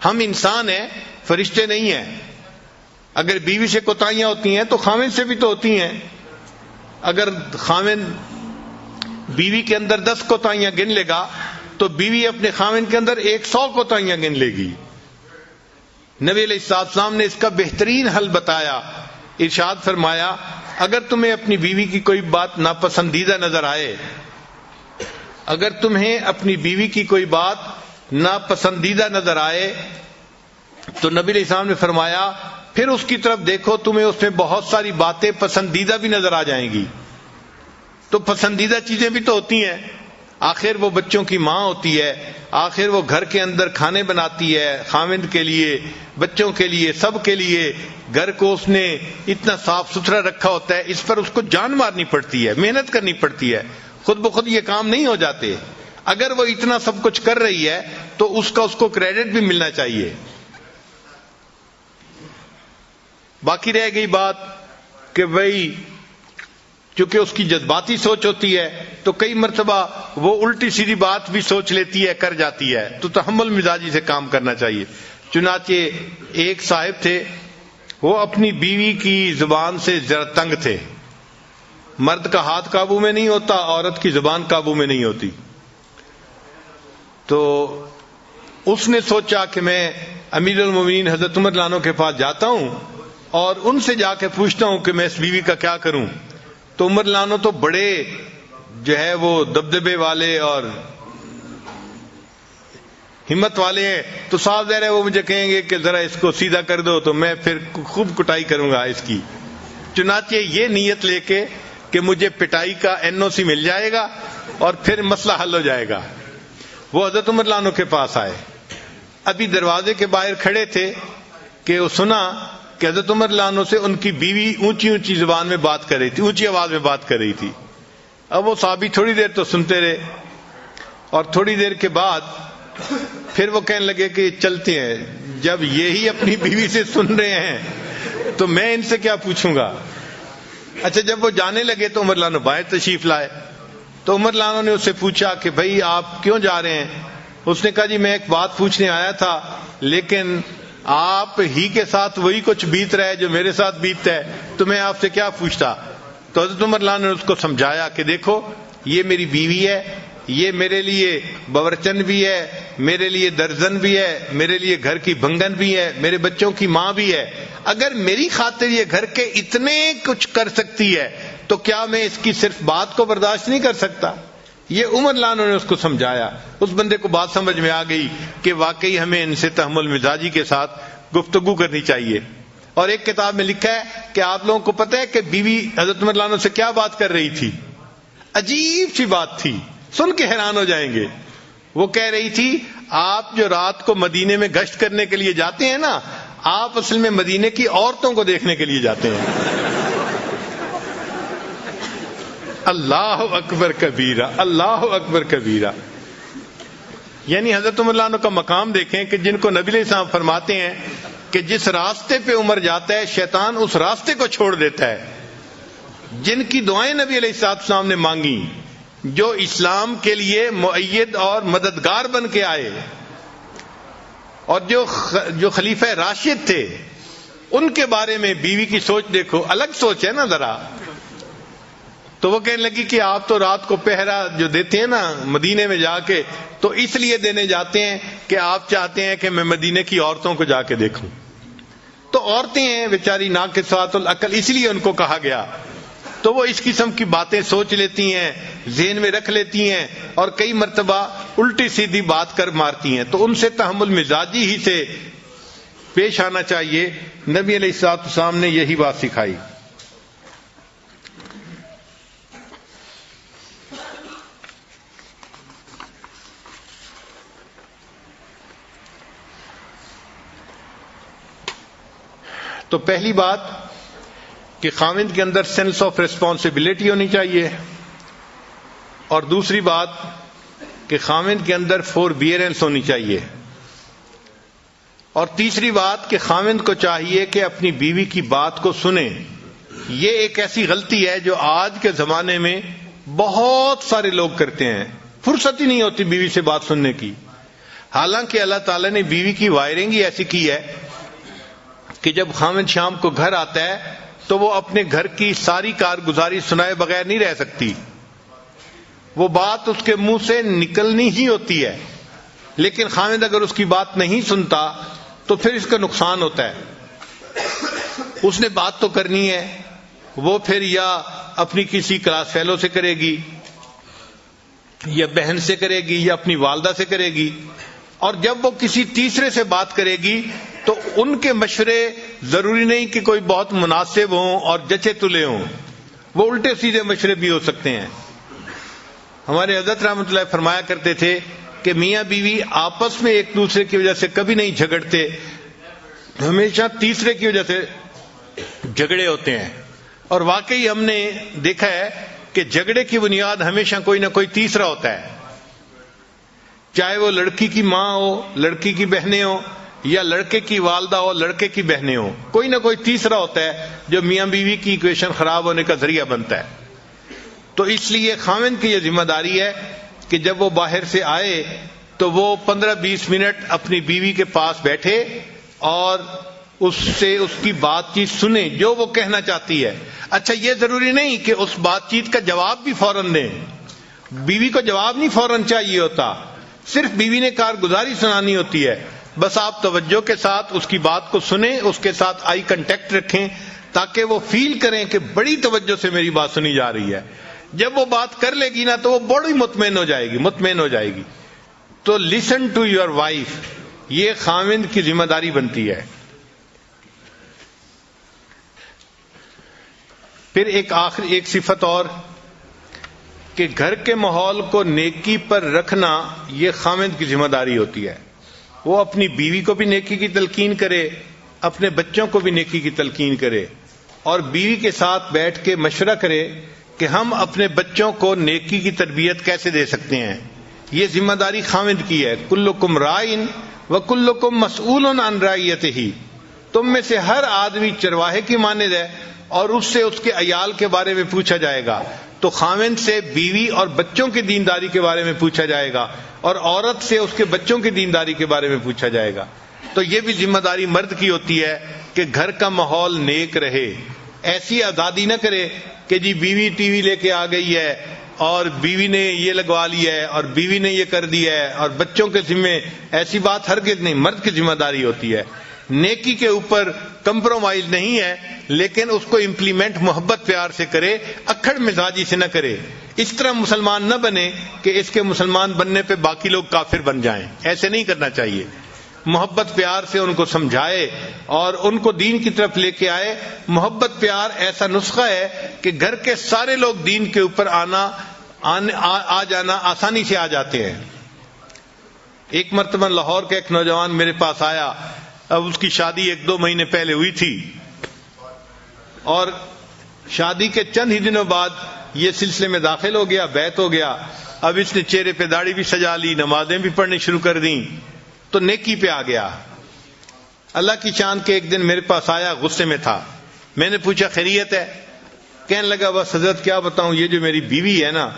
A: ہم انسان ہیں، فرشتے نہیں ہیں۔ اگر بیوی سے کوتاہیاں ہوتی ہیں تو خاوند سے بھی تو ہوتی ہیں۔ اگر خاوند بیوی کے اندر 10 کوتاہیاں گن لے گا تو بیوی اپنے خاوند کے اندر 100 کوتاہیاں گن لے گی۔ نبی علیہ السلام نے اس کا بہترین حل بتایا، ارشاد فرمایا اگر تمہیں اپنی بیوی کی کوئی بات ناپسندیدہ نظر آئے، اگر تمہیں اپنی بیوی کی کوئی بات ناپسندیدہ نظر آئے تو نبی علیہ السلام نے فرمایا پھر اس کی طرف دیکھو، تمہیں اس میں بہت ساری باتیں پسندیدہ بھی نظر آ جائیں گی. تو پسندیدہ چیزیں بھی تو ہوتی ہیں. آخر وہ بچوں کی ماں ہوتی ہے، آخر وہ گھر کے اندر کھانے بناتی ہے، خاوند کے لیے، بچوں کے لیے، سب کے لیے. گھر کو اس نے اتنا صاف ستھرا رکھا ہوتا ہے، اس پر اس کو جان مارنی پڑتی ہے، محنت کرنی پڑتی ہے. خود بخود یہ کام نہیں ہو جاتے. اگر وہ اتنا سب کچھ کر رہی ہے تو اس کو کریڈٹ بھی ملنا چاہیے. باقی رہ گئی بات کہ بھائی چونکہ اس کی جذباتی سوچ ہوتی ہے تو کئی مرتبہ وہ الٹی سیدھی بات بھی سوچ لیتی ہے، کر جاتی ہے. تو تحمل مزاجی سے کام کرنا چاہیے. چنانچہ ایک صاحب تھے، وہ اپنی بیوی کی زبان سے ذرا تنگ تھے. مرد کا ہاتھ قابو میں نہیں ہوتا، عورت کی زبان قابو میں نہیں ہوتی. تو اس نے سوچا کہ میں امیر المومنین حضرت عمر رضی اللہ عنہ کے پاس جاتا ہوں اور ان سے جا کے پوچھتا ہوں کہ میں اس بیوی کا کیا کروں. تو عمر رضی اللہ عنہ تو بڑے جو ہے وہ دبدبے والے اور ہمت والے ہیں، تو صاف ظاہر ہے وہ مجھے کہیں گے کہ ذرا اس کو سیدھا کر دو، تو میں پھر خوب کٹائی کروں گا اس کی. چنانچہ یہ نیت لے کے کہ مجھے پٹائی کا NOC مل جائے گا اور پھر مسئلہ حل ہو جائے گا، وہ حضرت عمر رضی اللہ عنہ کے پاس آئے. ابھی دروازے کے باہر کھڑے تھے کہ وہ سنا کہ حضرت عمر رضی اللہ عنہ سے ان کی بیوی اونچی اونچی زبان میں بات کر رہی تھی، اونچی آواز میں بات کر رہی تھی. اب وہ صحابی تھوڑی دیر تو سنتے رہے اور تھوڑی دیر کے بعد پھر وہ کہنے لگے کہ چلتے ہیں. جب یہی اپنی بیوی سے سن رہے ہیں تو میں ان سے کیا پوچھوں گا. اچھا جب وہ جانے لگے تو عمر رضی اللہ عنہ باہر تشریف لائے. تو عمر رضی اللہ عنہ نے اس سے پوچھا کہ بھائی آپ کیوں جا رہے ہیں؟ اس نے کہا جی میں ایک بات پوچھنے آیا تھا، لیکن آپ ہی کے ساتھ وہی کچھ بیت رہا ہے جو میرے ساتھ بیتتا ہے، تو میں آپ سے کیا پوچھتا. تو حضرت عمر رضی اللہ عنہ نے اس کو سمجھایا کہ دیکھو یہ میری بیوی ہے، یہ میرے لیے باورچن بھی ہے، میرے لیے درزن بھی ہے، میرے لیے گھر کی بھنگن بھی ہے، میرے بچوں کی ماں بھی ہے. اگر میری خاطر یہ گھر کے اتنے کچھ کر سکتی ہے تو کیا میں اس کی صرف بات کو برداشت نہیں کر سکتا. یہ عمر رضی اللہ عنہ نے اس کو سمجھایا. اس بندے کو بات سمجھ میں آ گئی کہ واقعی ہمیں ان سے تحمل مزاجی کے ساتھ گفتگو کرنی چاہیے. اور ایک کتاب میں لکھا ہے کہ آپ لوگوں کو پتہ ہے کہ بیوی حضرت عمر رضی اللہ عنہ سے کیا بات کر رہی تھی؟ عجیب سی بات تھی، سن کے حیران ہو جائیں گے. وہ کہہ رہی تھی آپ جو رات کو مدینے میں گشت کرنے کے لیے جاتے ہیں نا، آپ اصل میں مدینے کی عورتوں کو دیکھنے کے لیے جاتے ہیں. اللہ اکبر کبیرہ، اللہ اکبر کبیرہ. یعنی حضرت عمر رضی اللہ عنہ کا مقام دیکھیں کہ جن کو نبی علیہ السلام فرماتے ہیں کہ جس راستے پہ عمر جاتا ہے شیطان اس راستے کو چھوڑ دیتا ہے. جن کی دعائیں نبی علیہ السلام نے مانگی، جو اسلام کے لیے مؤید اور مددگار بن کے آئے، اور جو خلیفہ راشد تھے، ان کے بارے میں بیوی کی سوچ دیکھو، الگ سوچ ہے نا ذرا. تو وہ کہنے لگی کہ آپ تو رات کو پہرا جو دیتے ہیں نا مدینے میں جا کے، تو اس لیے دینے جاتے ہیں کہ آپ چاہتے ہیں کہ میں مدینے کی عورتوں کو جا کے دیکھوں. تو عورتیں ہیں بیچاری ناقصات العقل، اس لیے ان کو کہا گیا. تو وہ اس قسم کی باتیں سوچ لیتی ہیں، ذہن میں رکھ لیتی ہیں اور کئی مرتبہ الٹی سیدھی بات کر مارتی ہیں. تو ان سے تحمل مزاجی ہی سے پیش آنا چاہیے. نبی علیہ الصلوۃ والسلام نے یہی بات سکھائی. تو پہلی بات کہ خاوند کے اندر سینس آف ریسپانسبلٹی ہونی چاہیے، اور دوسری بات کہ خاوند کے اندر فوربیئرنس ہونی چاہیے، اور تیسری بات کہ خاوند کو چاہیے کہ اپنی بیوی کی بات کو سنے. یہ ایک ایسی غلطی ہے جو آج کے زمانے میں بہت سارے لوگ کرتے ہیں. فرصت ہی نہیں ہوتی بیوی سے بات سننے کی. حالانکہ اللہ تعالیٰ نے بیوی کی وائرنگ ہی ایسی کی ہے کہ جب خاوند شام کو گھر آتا ہے تو وہ اپنے گھر کی ساری کارگزاری سنائے بغیر نہیں رہ سکتی. وہ بات اس کے منہ سے نکلنی ہی ہوتی ہے. لیکن خاوند اگر اس کی بات نہیں سنتا تو پھر اس کا نقصان ہوتا ہے. اس نے بات تو کرنی ہے، وہ پھر یا اپنی کسی کلاس فیلو سے کرے گی، یا بہن سے کرے گی، یا اپنی والدہ سے کرے گی. اور جب وہ کسی تیسرے سے بات کرے گی تو ان کے مشورے ضروری نہیں کہ کوئی بہت مناسب ہوں اور جچے تلے ہوں، وہ الٹے سیدھے مشورے بھی ہو سکتے ہیں۔ ہمارے حضرت رحمۃ اللہ فرمایا کرتے تھے کہ میاں بیوی آپس میں ایک دوسرے کی وجہ سے کبھی نہیں جھگڑتے، ہمیشہ تیسرے کی وجہ سے جھگڑے ہوتے ہیں۔ اور واقعی ہم نے دیکھا ہے کہ جھگڑے کی بنیاد ہمیشہ کوئی نہ کوئی تیسرا ہوتا ہے، چاہے وہ لڑکی کی ماں ہو، لڑکی کی بہنیں ہوں، یا لڑکے کی والدہ ہو، لڑکے کی بہنیں ہوں، کوئی نہ کوئی تیسرا ہوتا ہے جو میاں بیوی کی ایکویشن خراب ہونے کا ذریعہ بنتا ہے۔ تو اس لیے خاوند کی یہ ذمہ داری ہے کہ جب وہ باہر سے آئے تو وہ 15-20 منٹ اپنی بیوی کے پاس بیٹھے اور اس سے اس کی بات چیت سنیں جو وہ کہنا چاہتی ہے۔ اچھا، یہ ضروری نہیں کہ اس بات چیت کا جواب بھی فوراً دیں، بیوی کو جواب نہیں فوراً چاہیے ہوتا، صرف بیوی نے کارگزاری سنانی ہوتی ہے۔ بس آپ توجہ کے ساتھ اس کی بات کو سنیں، اس کے ساتھ آئی کنٹیکٹ رکھیں تاکہ وہ فیل کریں کہ بڑی توجہ سے میری بات سنی جا رہی ہے۔ جب وہ بات کر لے گی نا تو وہ بڑی مطمئن ہو جائے گی۔ تو لسن ٹو یور وائف، یہ خاوند کی ذمہ داری بنتی ہے۔ پھر ایک صفت اور کہ گھر کے ماحول کو نیکی پر رکھنا، یہ خاوند کی ذمہ داری ہوتی ہے۔ وہ اپنی بیوی کو بھی نیکی کی تلقین کرے، اپنے بچوں کو بھی نیکی کی تلقین کرے، اور بیوی کے ساتھ بیٹھ کے مشورہ کرے کہ ہم اپنے بچوں کو نیکی کی تربیت کیسے دے سکتے ہیں۔ یہ ذمہ داری خاوند کی ہے۔ کلکم رائن وکلکم مسئول عن رعیتہ، تم میں سے ہر آدمی چرواہے کی مانند ہے اور اس سے اس کے عیال کے بارے میں پوچھا جائے گا۔ تو خاوند سے بیوی اور بچوں کی دینداری کے بارے میں پوچھا جائے گا، اور عورت سے اس کے بچوں کی دینداری کے بارے میں پوچھا جائے گا۔ تو یہ بھی ذمہ داری مرد کی ہوتی ہے کہ گھر کا ماحول نیک رہے۔ ایسی آزادی نہ کرے کہ جی بیوی ٹی وی لے کے آ گئی ہے اور بیوی نے یہ لگوا لیا ہے اور بیوی نے یہ کر دیا ہے اور بچوں کے ذمے، ایسی بات ہرگز نہیں، مرد کی ذمہ داری ہوتی ہے۔ نیکی کے اوپر کمپرومائز نہیں ہے، لیکن اس کو امپلیمنٹ محبت پیار سے کرے، اکھڑ مزاجی سے نہ کرے۔ اس طرح مسلمان نہ بنے کہ اس کے مسلمان بننے پہ باقی لوگ کافر بن جائیں، ایسے نہیں کرنا چاہیے۔ محبت پیار سے ان کو سمجھائے اور ان کو دین کی طرف لے کے آئے۔ محبت پیار ایسا نسخہ ہے کہ گھر کے سارے لوگ دین کے اوپر آ جانا آسانی سے آ جاتے ہیں۔ ایک مرتبہ لاہور کا ایک نوجوان میرے پاس آیا، اب اس کی شادی 1-2 مہینے پہلے ہوئی تھی، اور شادی کے چند ہی دنوں بعد یہ سلسلے میں داخل ہو گیا، بیعت ہو گیا۔ اب اس نے چہرے پہ داڑھی بھی سجا لی، نمازیں بھی پڑھنی شروع کر دیں، تو نیکی پہ آ گیا۔ اللہ کی شان کے ایک دن میرے پاس آیا، غصے میں تھا۔ میں نے پوچھا خیریت ہے؟ کہنے لگا بس حضرت کیا بتاؤں، یہ جو میری بیوی ہے نا،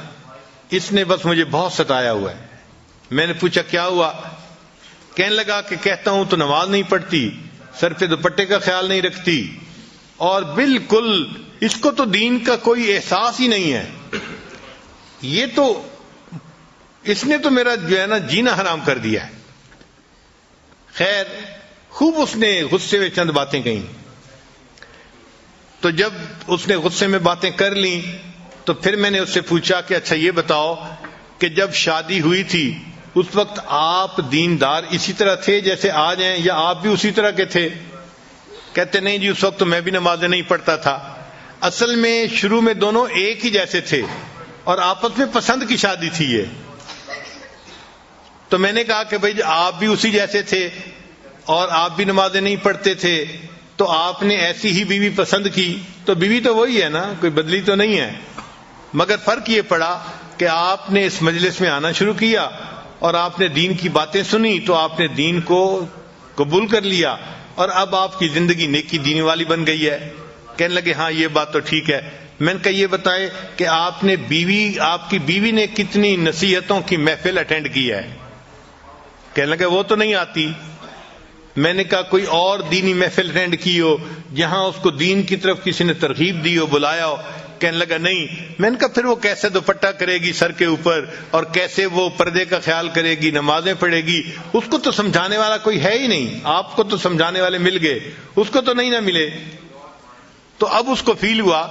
A: اس نے بس مجھے بہت ستایا ہوا ہے۔ میں نے پوچھا کیا ہوا؟ کہنے لگا کہ کہتا ہوں تو نماز نہیں پڑھتی، سر پہ دوپٹے کا خیال نہیں رکھتی، اور بالکل اس کو تو دین کا کوئی احساس ہی نہیں ہے۔ یہ تو اس نے تو میرا جو ہے نا جینا حرام کر دیا ہے۔ خیر، خوب اس نے غصے میں چند باتیں کہیں۔ تو جب اس نے غصے میں باتیں کر لیں تو پھر میں نے اس سے پوچھا کہ اچھا یہ بتاؤ کہ جب شادی ہوئی تھی اس وقت آپ دیندار اسی طرح تھے جیسے آج ہیں، یا آپ بھی اسی طرح کے تھے؟ کہتے نہیں جی، اس وقت تو میں بھی نمازیں نہیں پڑھتا تھا۔ اصل میں شروع میں دونوں ایک ہی جیسے تھے اور آپس میں پسند کی شادی تھی یہ۔ تو میں نے کہا کہ بھائی آپ بھی اسی جیسے تھے اور آپ بھی نمازیں نہیں پڑھتے تھے، تو آپ نے ایسی ہی بیوی پسند کی، تو بیوی تو وہی ہے نا، کوئی بدلی تو نہیں ہے، مگر فرق یہ پڑا کہ آپ نے اس مجلس میں آنا شروع کیا اور آپ نے دین کی باتیں سنی تو آپ نے دین کو قبول کر لیا، اور اب آپ کی زندگی نیکی دین والی بن گئی ہے۔ کہنے لگے ہاں یہ بات تو ٹھیک ہے۔ میں نے کہا یہ بتائیں کہ آپ کی بیوی نے کتنی نصیحتوں کی محفل اٹینڈ کی ہے؟ کہنے لگے وہ تو نہیں آتی۔ میں نے کہا کوئی اور دینی محفل اٹینڈ کی ہو جہاں اس کو دین کی طرف کسی نے ترغیب دی ہو، بلایا ہو؟ کہنے لگا نہیں۔ میں نے کہا پھر وہ کیسے دوپٹہ کرے گی سر کے اوپر، اور کیسے وہ پردے کا خیال کرے گی، نمازیں پڑھے گی؟ اس کو تو سمجھانے والا کوئی ہے ہی نہیں۔ آپ کو تو سمجھانے والے مل گئے، اس کو تو نہیں نہ ملے۔ تو اب اس کو فیل ہوا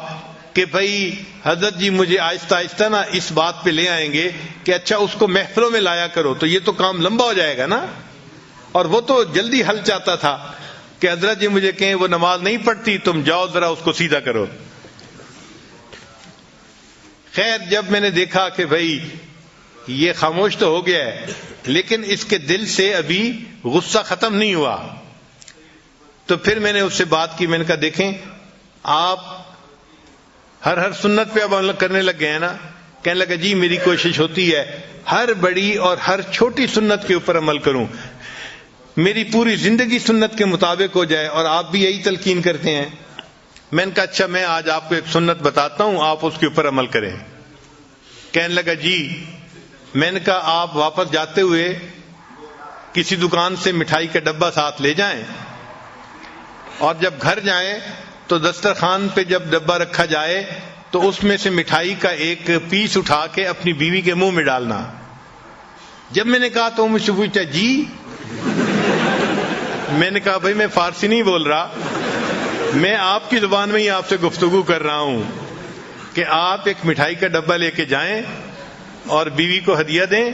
A: کہ بھائی حضرت جی مجھے آہستہ آہستہ نا اس بات پہ لے آئیں گے کہ اچھا اس کو محفلوں میں لایا کرو، تو یہ تو کام لمبا ہو جائے گا نا، اور وہ تو جلدی حل چاہتا تھا۔ کہ حضرت جی مجھے کہیں وہ نماز نہیں پڑھتی، تم جاؤ ذرا اس کو سیدھا کرو۔ خیر جب میں نے دیکھا کہ بھائی یہ خاموش تو ہو گیا ہے لیکن اس کے دل سے ابھی غصہ ختم نہیں ہوا، تو پھر میں نے اس سے بات کی۔ میں نے کہا دیکھیں آپ ہر سنت پہ اب عمل کرنے لگ گئے ہیں نا؟ کہنے لگا جی میری کوشش ہوتی ہے ہر بڑی اور ہر چھوٹی سنت کے اوپر عمل کروں، میری پوری زندگی سنت کے مطابق ہو جائے، اور آپ بھی یہی تلقین کرتے ہیں۔ میں نے کہا اچھا میں آج آپ کو ایک سنت بتاتا ہوں، آپ اس کے اوپر عمل کریں۔ کہنے لگا جی۔ میں نے کہا آپ واپس جاتے ہوئے کسی دکان سے مٹھائی کا ڈبہ ساتھ لے جائیں، اور جب گھر جائیں تو دسترخوان پہ جب ڈبہ رکھا جائے تو اس میں سے مٹھائی کا ایک پیس اٹھا کے اپنی بیوی کے منہ میں ڈالنا۔ جب میں نے کہا تو مجھ سے پوچھا جی؟ میں نے کہا بھائی میں فارسی نہیں بول رہا، میں آپ کی زبان میں ہی آپ سے گفتگو کر رہا ہوں کہ آپ ایک مٹھائی کا ڈبہ لے کے جائیں اور بیوی کو ہدیہ دیں،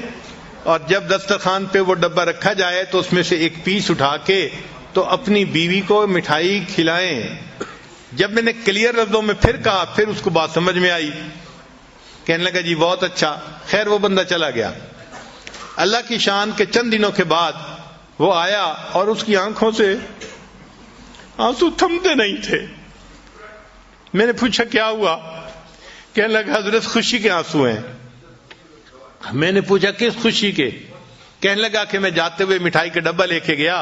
A: اور جب دسترخوان پہ وہ ڈبہ رکھا جائے تو اس میں سے ایک پیس اٹھا کے تو اپنی بیوی کو مٹھائی کھلائیں۔ جب میں نے کلیئر لفظوں میں پھر کہا پھر اس کو بات سمجھ میں آئی، کہنے لگا جی بہت اچھا۔ خیر وہ بندہ چلا گیا۔ اللہ کی شان کے چند دنوں کے بعد وہ آیا اور اس کی آنکھوں سے آنسو تھمتے نہیں تھے۔ میں نے پوچھا کیا ہوا؟ کہنے لگا حضرت خوشی کے آنسو ہیں۔ میں نے پوچھا کس خوشی کے؟ کہنے لگا کہ میں جاتے ہوئے مٹھائی کا ڈبہ لے کے گیا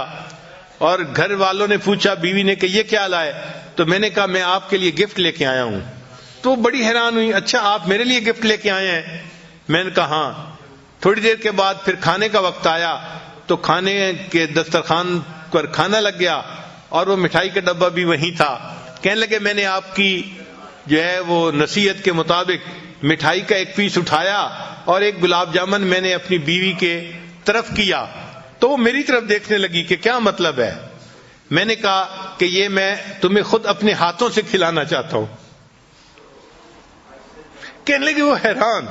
A: اور گھر والوں نے پوچھا، بیوی نے کہ یہ کیا لائے؟ تو میں نے کہا میں آپ کے لیے گفٹ لے کے آیا ہوں۔ تو بڑی حیران ہوئی، اچھا آپ میرے لیے گفٹ لے کے آئے ہیں؟ میں نے کہا ہاں۔ تھوڑی دیر کے بعد پھر کھانے کا وقت آیا تو کھانے کے دسترخوان پر کھانا لگ گیا اور وہ مٹھائی کا ڈبہ بھی وہیں تھا۔ کہنے لگے میں نے آپ کی جو ہے وہ نصیحت کے مطابق مٹھائی کا ایک پیس اٹھایا اور ایک گلاب جامن میں نے اپنی بیوی کے طرف کیا، تو وہ میری طرف دیکھنے لگی کہ کیا مطلب ہے؟ میں نے کہا کہ یہ میں تمہیں خود اپنے ہاتھوں سے کھلانا چاہتا ہوں۔ کہنے لگی وہ حیران۔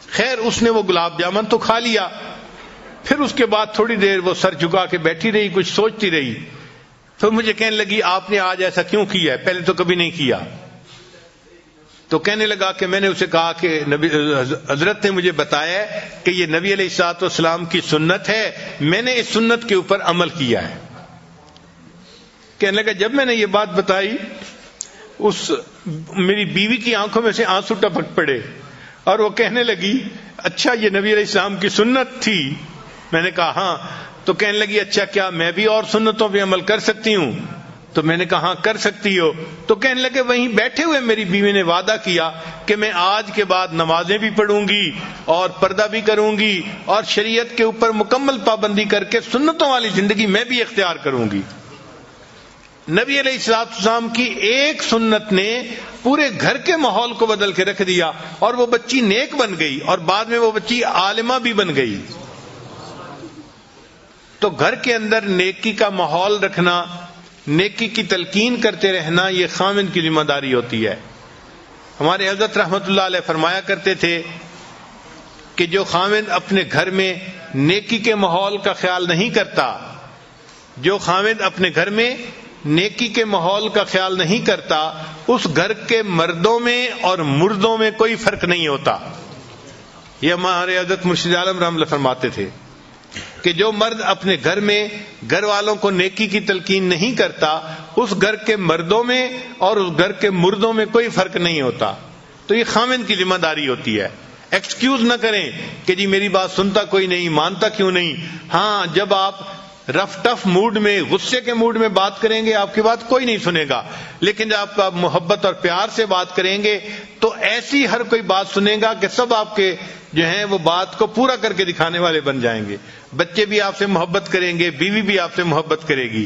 A: خیر اس نے وہ گلاب جامن تو کھا لیا، پھر اس کے بعد تھوڑی دیر وہ سر جھکا کے بیٹھی رہی، کچھ سوچتی رہی۔ پھر مجھے کہنے لگی آپ نے آج ایسا کیوں کیا ہے؟ پہلے تو کبھی نہیں کیا۔ تو کہنے لگا کہ میں نے اسے کہا کہ حضرت نے مجھے بتایا کہ یہ نبی علیہ الصلوۃ والسلام کی سنت ہے، میں نے اس سنت کے اوپر عمل کیا ہے۔ کہنے لگا جب میں نے یہ بات بتائی اس میری بیوی کی آنکھوں میں سے آنسو ٹپک پڑے اور وہ کہنے لگی اچھا یہ نبی علیہ السلام کی سنت تھی؟ میں نے کہا ہاں۔ تو کہنے لگی اچھا کیا میں بھی اور سنتوں پہ عمل کر سکتی ہوں؟ تو میں نے کہا ہاں کر سکتی ہو۔ تو کہنے لگے وہیں بیٹھے ہوئے میری بیوی نے وعدہ کیا کہ میں آج کے بعد نمازیں بھی پڑھوں گی اور پردہ بھی کروں گی اور شریعت کے اوپر مکمل پابندی کر کے سنتوں والی زندگی میں بھی اختیار کروں گی۔ نبی علیہ الصلوۃ والسلام کی ایک سنت نے پورے گھر کے ماحول کو بدل کے رکھ دیا اور وہ بچی نیک بن گئی اور بعد میں وہ بچی عالمہ بھی بن گئی۔ تو گھر کے اندر نیکی کا ماحول رکھنا، نیکی کی تلقین کرتے رہنا، یہ خاوند کی ذمہ داری ہوتی ہے۔ ہمارے حضرت رحمت اللہ علیہ فرمایا کرتے تھے کہ جو خاوند اپنے گھر میں نیکی کے ماحول کا خیال نہیں کرتا، جو خاوند اپنے گھر میں نیکی کے ماحول کا خیال نہیں کرتا، اس گھر کے مردوں میں اور مردوں میں کوئی فرق نہیں ہوتا۔ یہ ہمارے حضرت مرشد عالم رحمۃ اللہ فرماتے تھے کہ جو مرد اپنے گھر میں گھر والوں کو نیکی کی تلقین نہیں کرتا، اس گھر کے مردوں میں اور اس گھر کے مردوں میں کوئی فرق نہیں ہوتا۔ تو یہ خاوند کی ذمہ داری ہوتی ہے۔ ایکسکیوز نہ کریں کہ جی میری بات سنتا کوئی نہیں، مانتا کیوں نہیں۔ ہاں جب آپ رف ٹف موڈ میں، غصے کے موڈ میں بات کریں گے آپ کی بات کوئی نہیں سنے گا، لیکن جب آپ محبت اور پیار سے بات کریں گے تو ایسی ہر کوئی بات سنے گا کہ سب آپ کے جو ہیں وہ بات کو پورا کر کے دکھانے والے بن جائیں گے۔ بچے بھی آپ سے محبت کریں گے، بیوی بھی آپ سے محبت کرے گی۔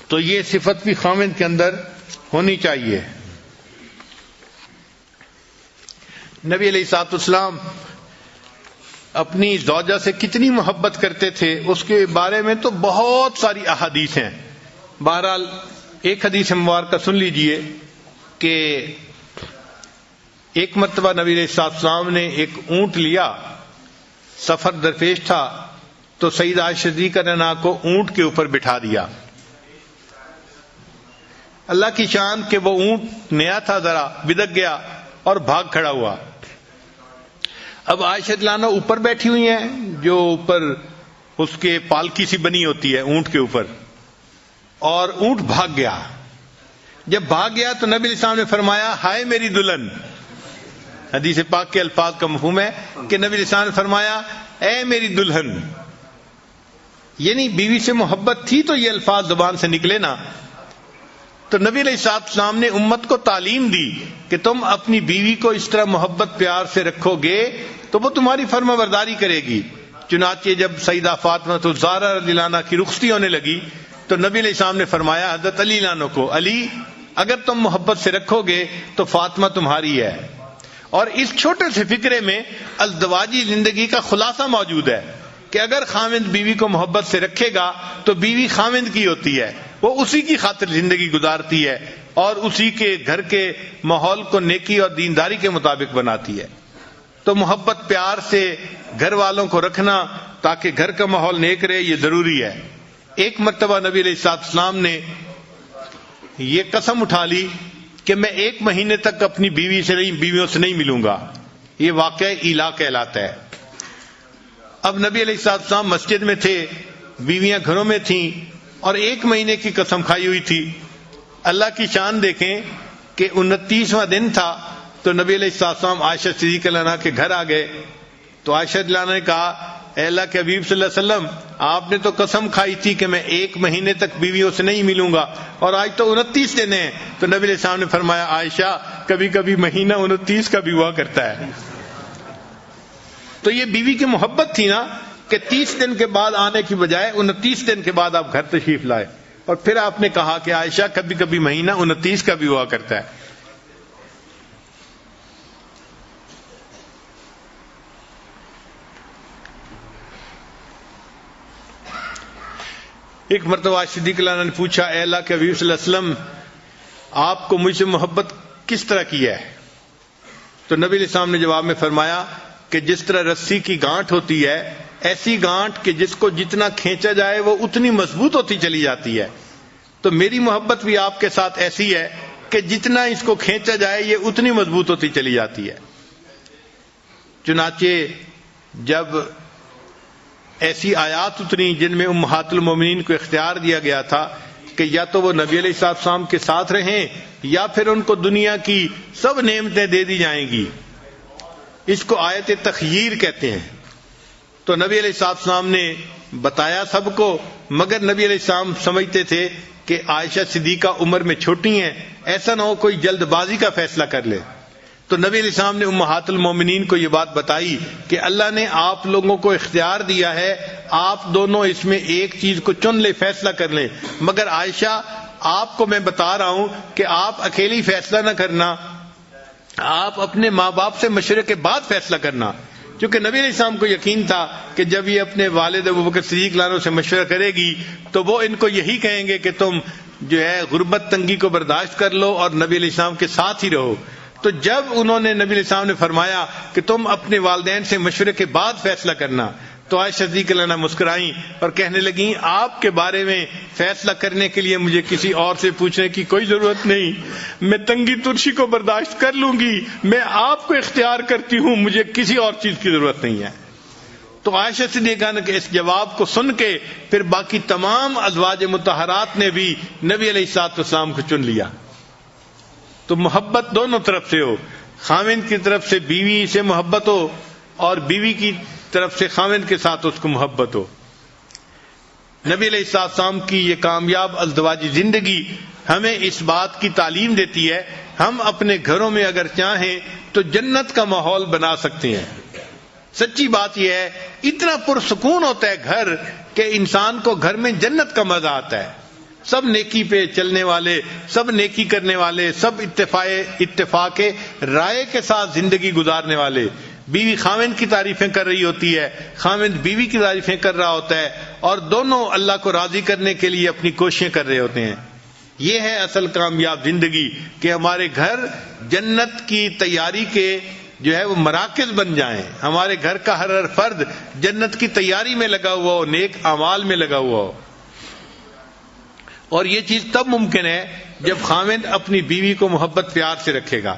A: تو یہ صفت بھی خاوند کے اندر ہونی چاہیے۔ نبی علیہ الصلوۃ والسلام اپنی زوجہ سے کتنی محبت کرتے تھے اس کے بارے میں تو بہت ساری احادیث ہیں۔ بہرحال ایک حدیث مبارکہ سن لیجئے کہ ایک مرتبہ نبی علیہ الصلوۃ والسلام نے ایک اونٹ لیا، سفر درپیش تھا، تو سیدہ عائشہ صدیقہ نے کو اونٹ کے اوپر بٹھا دیا اللہ کی شان کہ وہ اونٹ نیا تھا، ذرا بدک گیا اور بھاگ کھڑا ہوا۔ اب عائشہ رضی اللہ عنہا اوپر بیٹھی ہوئی ہیں، جو اوپر اس کے پالکی سی بنی ہوتی ہے اونٹ کے اوپر، اور اونٹ بھاگ گیا۔ جب بھاگ گیا تو نبی علیہ السلام نے فرمایا ہائے میری دلہن۔ حدیث پاک کے الفاظ کا مفہوم ہے کہ نبی علیہ السلام نے فرمایا اے میری دلہن، یعنی بیوی سے محبت تھی تو یہ الفاظ زبان سے نکلے نا۔ تو نبی علیہ السلام نے امت کو تعلیم دی کہ تم اپنی بیوی کو اس طرح محبت پیار سے رکھو گے تو وہ تمہاری فرما برداری کرے گی۔ چنانچہ جب سیدہ فاطمہ الزہرا رضی اللہ عنہا کی رخصتی ہونے لگی تو نبی علیہ السلام نے فرمایا حضرت علی رضی اللہ عنہ کو، علی اگر تم محبت سے رکھو گے تو فاطمہ تمہاری ہے۔ اور اس چھوٹے سے فکرے میں ازدواجی زندگی کا خلاصہ موجود ہے کہ اگر خاوند بیوی کو محبت سے رکھے گا تو بیوی خاوند کی ہوتی ہے، وہ اسی کی خاطر زندگی گزارتی ہے اور اسی کے گھر کے ماحول کو نیکی اور دینداری کے مطابق بناتی ہے۔ تو محبت پیار سے گھر والوں کو رکھنا تاکہ گھر کا ماحول نیک رہے، یہ ضروری ہے۔ ایک مرتبہ نبی علیہ السلام نے یہ قسم اٹھا لی کہ میں 1 مہینے تک اپنی بیویوں سے نہیں ملوں گا۔ یہ واقعہ ایلا کہلاتا ہے۔ اب نبی علیہ السلام مسجد میں تھے، بیویاں گھروں میں تھیں اور 1 مہینے کی قسم کھائی ہوئی تھی۔ اللہ کی شان دیکھیں کہ 29واں دن تھا تو نبی علیہ السلام عائشہ صدیقہ رضی اللہ عنہا کے گھر آ گئے تو عائشہ رضی اللہ عنہا نے کہا اے اللہ کے حبیب صلی اللہ علیہ وسلم، آپ نے تو قسم کھائی تھی کہ میں 1 مہینے تک بیویوں سے نہیں ملوں گا اور آج تو 29 دن ہیں۔ تو نبی علیہ السلام نے فرمایا عائشہ کبھی کبھی مہینہ 29 کا بھی ہوا کرتا ہے۔ تو یہ بیوی کی محبت تھی نا کہ 30 دن کے بعد آنے کی بجائے 29 دن کے بعد آپ گھر تشریف لائے، اور پھر آپ نے کہا کہ عائشہ کبھی کبھی مہینہ 29 کا بھی ہوا کرتا ہے۔ ایک مرتبہ صدیق اللہ عنہ نے پوچھا اے اللہ کے حبیب صلی اللہ علیہ وسلم، آپ کو مجھ سے محبت کس طرح کی ہے؟ تو نبی علیہ السلام نے جواب میں فرمایا کہ جس طرح رسی کی گانٹھ ہوتی ہے، ایسی گانٹھ کہ جس کو جتنا کھینچا جائے وہ اتنی مضبوط ہوتی چلی جاتی ہے۔ تو میری محبت بھی آپ کے ساتھ ایسی ہے کہ جتنا اس کو کھینچا جائے یہ اتنی مضبوط ہوتی چلی جاتی ہے۔ چنانچہ جب ایسی آیات اتری جن میں امہات المومنین کو اختیار دیا گیا تھا کہ یا تو وہ نبی علیہ السلام کے ساتھ رہیں یا پھر ان کو دنیا کی سب نعمتیں دے دی جائیں گی، اس کو آیت تخییر کہتے ہیں۔ تو نبی علیہ السلام نے بتایا سب کو، مگر نبی علیہ السلام سمجھتے تھے کہ عائشہ صدیقہ عمر میں چھوٹی ہیں، ایسا نہ ہو کوئی جلد بازی کا فیصلہ کر لے۔ تو نبی علیہ السلام نے امہات المومنین کو یہ بات بتائی کہ اللہ نے آپ لوگوں کو اختیار دیا ہے، آپ دونوں اس میں ایک چیز کو چن لے، فیصلہ کر لیں، مگر عائشہ آپ کو میں بتا رہا ہوں کہ آپ اکیلی فیصلہ نہ کرنا، آپ اپنے ماں باپ سے مشورے کے بعد فیصلہ کرنا۔ کیونکہ نبی علیہ السلام کو یقین تھا کہ جب یہ اپنے والد ابوبکر صدیق رضی اللہ عنہ سے مشورہ کرے گی تو وہ ان کو یہی کہیں گے کہ تم جو ہے غربت تنگی کو برداشت کر لو اور نبی علیہ السلام کے ساتھ ہی رہو۔ تو جب انہوں نے نبی علیہ السلام نے فرمایا کہ تم اپنے والدین سے مشورے کے بعد فیصلہ کرنا، تو عائشہ صدیقہ رضی اللہ عنہا مسکرائیں اور کہنے لگیں آپ کے بارے میں فیصلہ کرنے کے لیے مجھے کسی اور سے پوچھنے کی کوئی ضرورت نہیں، میں تنگی ترشی کو برداشت کر لوں گی، میں آپ کو اختیار کرتی ہوں، مجھے کسی اور چیز کی ضرورت نہیں ہے۔ تو عائشہ صدیقہ کے اس جواب کو سن کے پھر باقی تمام ازواج مطہرات نے بھی نبی علیہ السلام کو چن لیا۔ تو محبت دونوں طرف سے ہو، خاوند کی طرف سے بیوی سے محبت ہو اور بیوی کی طرف سے خاوند کے ساتھ اس کو محبت ہو۔ نبی علیہ السلام کی یہ کامیاب ازدواجی زندگی ہمیں اس بات کی تعلیم دیتی ہے ہم اپنے گھروں میں اگر چاہیں تو جنت کا ماحول بنا سکتے ہیں۔ سچی بات یہ ہے اتنا پرسکون ہوتا ہے گھر کہ انسان کو گھر میں جنت کا مزہ آتا ہے۔ سب نیکی پہ چلنے والے، سب نیکی کرنے والے، سب اتفاق رائے کے ساتھ زندگی گزارنے والے، بیوی خاوند کی تعریفیں کر رہی ہوتی ہے، خاوند بیوی کی تعریفیں کر رہا ہوتا ہے، اور دونوں اللہ کو راضی کرنے کے لیے اپنی کوششیں کر رہے ہوتے ہیں۔ یہ ہے اصل کامیاب زندگی کہ ہمارے گھر جنت کی تیاری کے جو ہے وہ مراکز بن جائیں، ہمارے گھر کا ہر فرد جنت کی تیاری میں لگا ہوا ہو، نیک اعمال میں لگا ہوا ہو۔ اور یہ چیز تب ممکن ہے جب خاوند اپنی بیوی کو محبت پیار سے رکھے گا.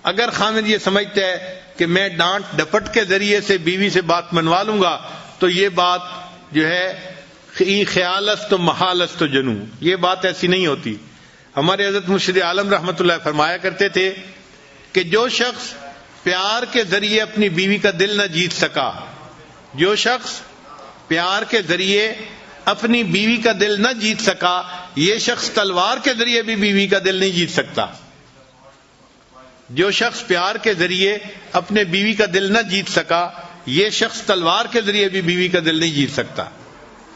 A: اگر خاوند یہ سمجھتا ہے کہ میں ڈانٹ ڈپٹ کے ذریعے سے بیوی سے بات منوا لوں گا تو یہ بات جو ہے خیالست و محالست و جنو، یہ بات ایسی نہیں ہوتی. ہمارے حضرت مرشد عالم رحمۃ اللہ فرمایا کرتے تھے کہ جو شخص پیار کے ذریعے اپنی بیوی کا دل نہ جیت سکا، جو شخص پیار کے ذریعے اپنی بیوی کا دل نہ جیت سکا، یہ شخص تلوار کے ذریعے بھی بیوی کا دل نہیں جیت سکتا. جو شخص پیار کے ذریعے اپنے بیوی کا دل نہ جیت سکا، یہ شخص تلوار کے ذریعے بھی بیوی کا دل نہیں جیت سکتا.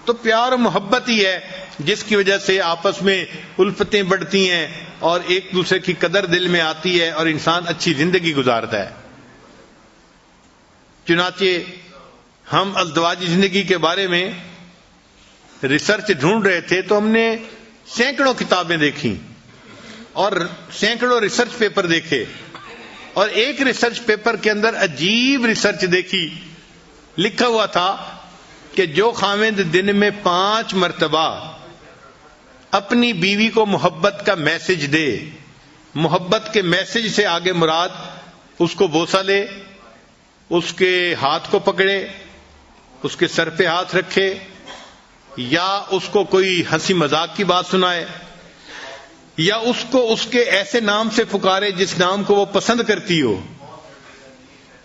A: تو پیار و محبت ہی ہے جس کی وجہ سے آپس میں الفتیں بڑھتی ہیں اور ایک دوسرے کی قدر دل میں آتی ہے اور انسان اچھی زندگی گزارتا ہے. چنانچہ ہم ازدواجی زندگی کے بارے میں ریسرچ ڈھونڈ رہے تھے تو ہم نے سینکڑوں کتابیں دیکھیں اور سینکڑوں ریسرچ پیپر دیکھے، اور ایک ریسرچ پیپر کے اندر عجیب ریسرچ دیکھی. لکھا ہوا تھا کہ جو خاوند دن میں 5 مرتبہ اپنی بیوی کو محبت کا میسج دے، محبت کے میسج سے آگے مراد اس کو بوسہ لے، اس کے ہاتھ کو پکڑے، اس کے سر پہ ہاتھ رکھے، یا اس کو کوئی ہنسی مذاق کی بات سنائے، یا اس کو اس کے ایسے نام سے پکارے جس نام کو وہ پسند کرتی ہو.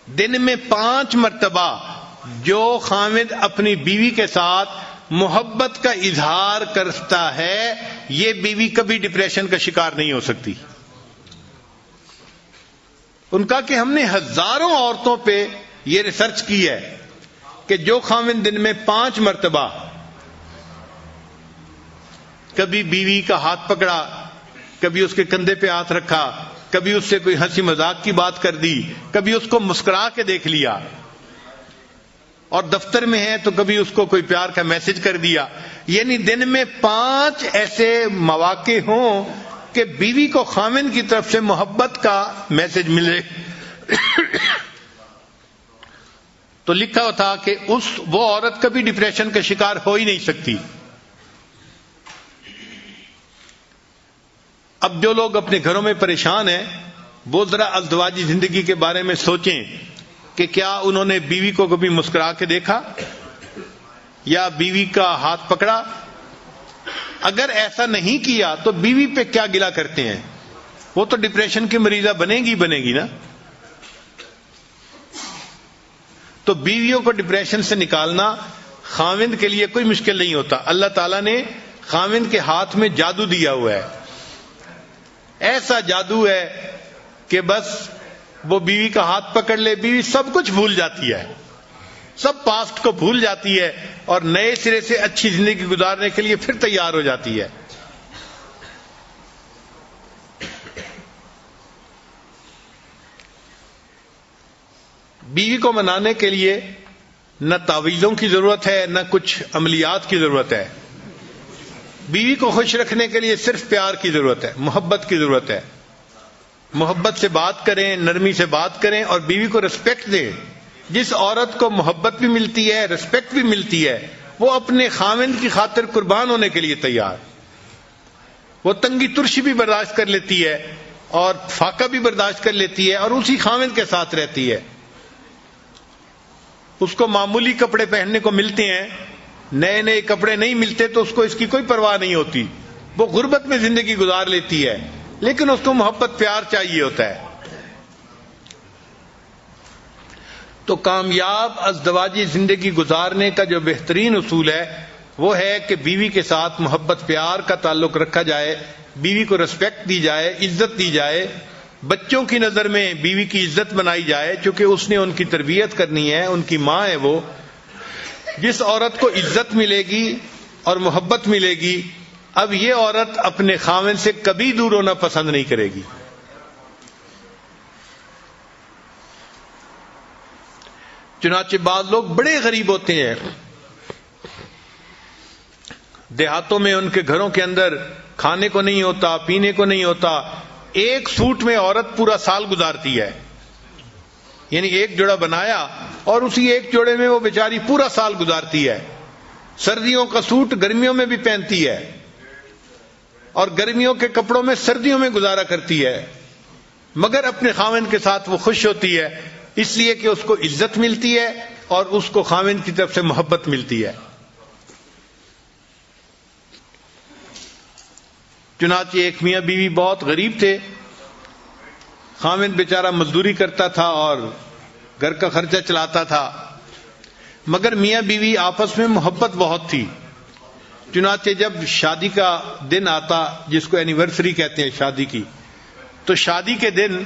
A: دن میں 5 مرتبہ جو خاوند اپنی بیوی کے ساتھ محبت کا اظہار کرتا ہے، یہ بیوی کبھی ڈپریشن کا شکار نہیں ہو سکتی. ان کا کہ ہم نے ہزاروں عورتوں پہ یہ ریسرچ کی ہے کہ جو خاوند دن میں 5 مرتبہ کبھی بیوی کا ہاتھ پکڑا، کبھی اس کے کندھے پہ ہاتھ رکھا، کبھی اس سے کوئی ہنسی مذاق کی بات کر دی، کبھی اس کو مسکرا کے دیکھ لیا، اور دفتر میں ہے تو کبھی اس کو کوئی پیار کا میسج کر دیا، یعنی دن میں 5 ایسے مواقع ہوں کہ بیوی کو خاوند کی طرف سے محبت کا میسج ملے تو لکھا ہوا تھا کہ وہ عورت کبھی ڈپریشن کا شکار ہو ہی نہیں سکتی. اب جو لوگ اپنے گھروں میں پریشان ہیں وہ ذرا ازدواجی زندگی کے بارے میں سوچیں کہ کیا انہوں نے بیوی کو کبھی مسکرا کے دیکھا یا بیوی کا ہاتھ پکڑا؟ اگر ایسا نہیں کیا تو بیوی پہ کیا گلہ کرتے ہیں؟ وہ تو ڈپریشن کی مریضہ بنے گی نا. تو بیویوں کو ڈپریشن سے نکالنا خاوند کے لیے کوئی مشکل نہیں ہوتا. اللہ تعالیٰ نے خاوند کے ہاتھ میں جادو دیا ہوا ہے، ایسا جادو ہے کہ بس وہ بیوی کا ہاتھ پکڑ لے، بیوی سب کچھ بھول جاتی ہے، سب پاسٹ کو بھول جاتی ہے اور نئے سرے سے اچھی زندگی گزارنے کے لیے پھر تیار ہو جاتی ہے. بیوی کو منانے کے لیے نہ تعویذوں کی ضرورت ہے نہ کچھ عملیات کی ضرورت ہے. بیوی کو خوش رکھنے کے لیے صرف پیار کی ضرورت ہے، محبت کی ضرورت ہے. محبت سے بات کریں، نرمی سے بات کریں اور بیوی کو رسپیکٹ دیں. جس عورت کو محبت بھی ملتی ہے، رسپیکٹ بھی ملتی ہے، وہ اپنے خاوند کی خاطر قربان ہونے کے لیے تیار. وہ تنگی ترشی بھی برداشت کر لیتی ہے اور فاقہ بھی برداشت کر لیتی ہے اور اسی خاوند کے ساتھ رہتی ہے. اس کو معمولی کپڑے پہننے کو ملتے ہیں، نئے نئے کپڑے نہیں ملتے تو اس کو اس کی کوئی پرواہ نہیں ہوتی. وہ غربت میں زندگی گزار لیتی ہے لیکن اس کو محبت پیار چاہیے ہوتا ہے. تو کامیاب ازدواجی زندگی گزارنے کا جو بہترین اصول ہے وہ ہے کہ بیوی کے ساتھ محبت پیار کا تعلق رکھا جائے، بیوی کو رسپیکٹ دی جائے، عزت دی جائے، بچوں کی نظر میں بیوی کی عزت بنائی جائے چونکہ اس نے ان کی تربیت کرنی ہے، ان کی ماں ہے وہ. جس عورت کو عزت ملے گی اور محبت ملے گی، اب یہ عورت اپنے خاوند سے کبھی دور ہونا پسند نہیں کرے گی. چنانچہ بعض لوگ بڑے غریب ہوتے ہیں، دیہاتوں میں ان کے گھروں کے اندر کھانے کو نہیں ہوتا، پینے کو نہیں ہوتا، ایک سوٹ میں عورت پورا سال گزارتی ہے. یعنی ایک جوڑا بنایا اور اسی ایک جوڑے میں وہ بیچاری پورا سال گزارتی ہے. سردیوں کا سوٹ گرمیوں میں بھی پہنتی ہے. اور گرمیوں کے کپڑوں میں سردیوں میں گزارا کرتی ہے، مگر اپنے خاوند کے ساتھ وہ خوش ہوتی ہے، اس لیے کہ اس کو عزت ملتی ہے اور اس کو خاوند کی طرف سے محبت ملتی ہے۔ چنانچہ ایک میاں بیوی بہت غریب تھے، خاوند بیچارہ مزدوری کرتا تھا اور گھر کا خرچہ چلاتا تھا، مگر میاں بیوی آپس میں محبت بہت تھی۔ چنانچہ جب شادی کا دن آتا، جس کو اینیورسری کہتے ہیں شادی کی، تو شادی کے دن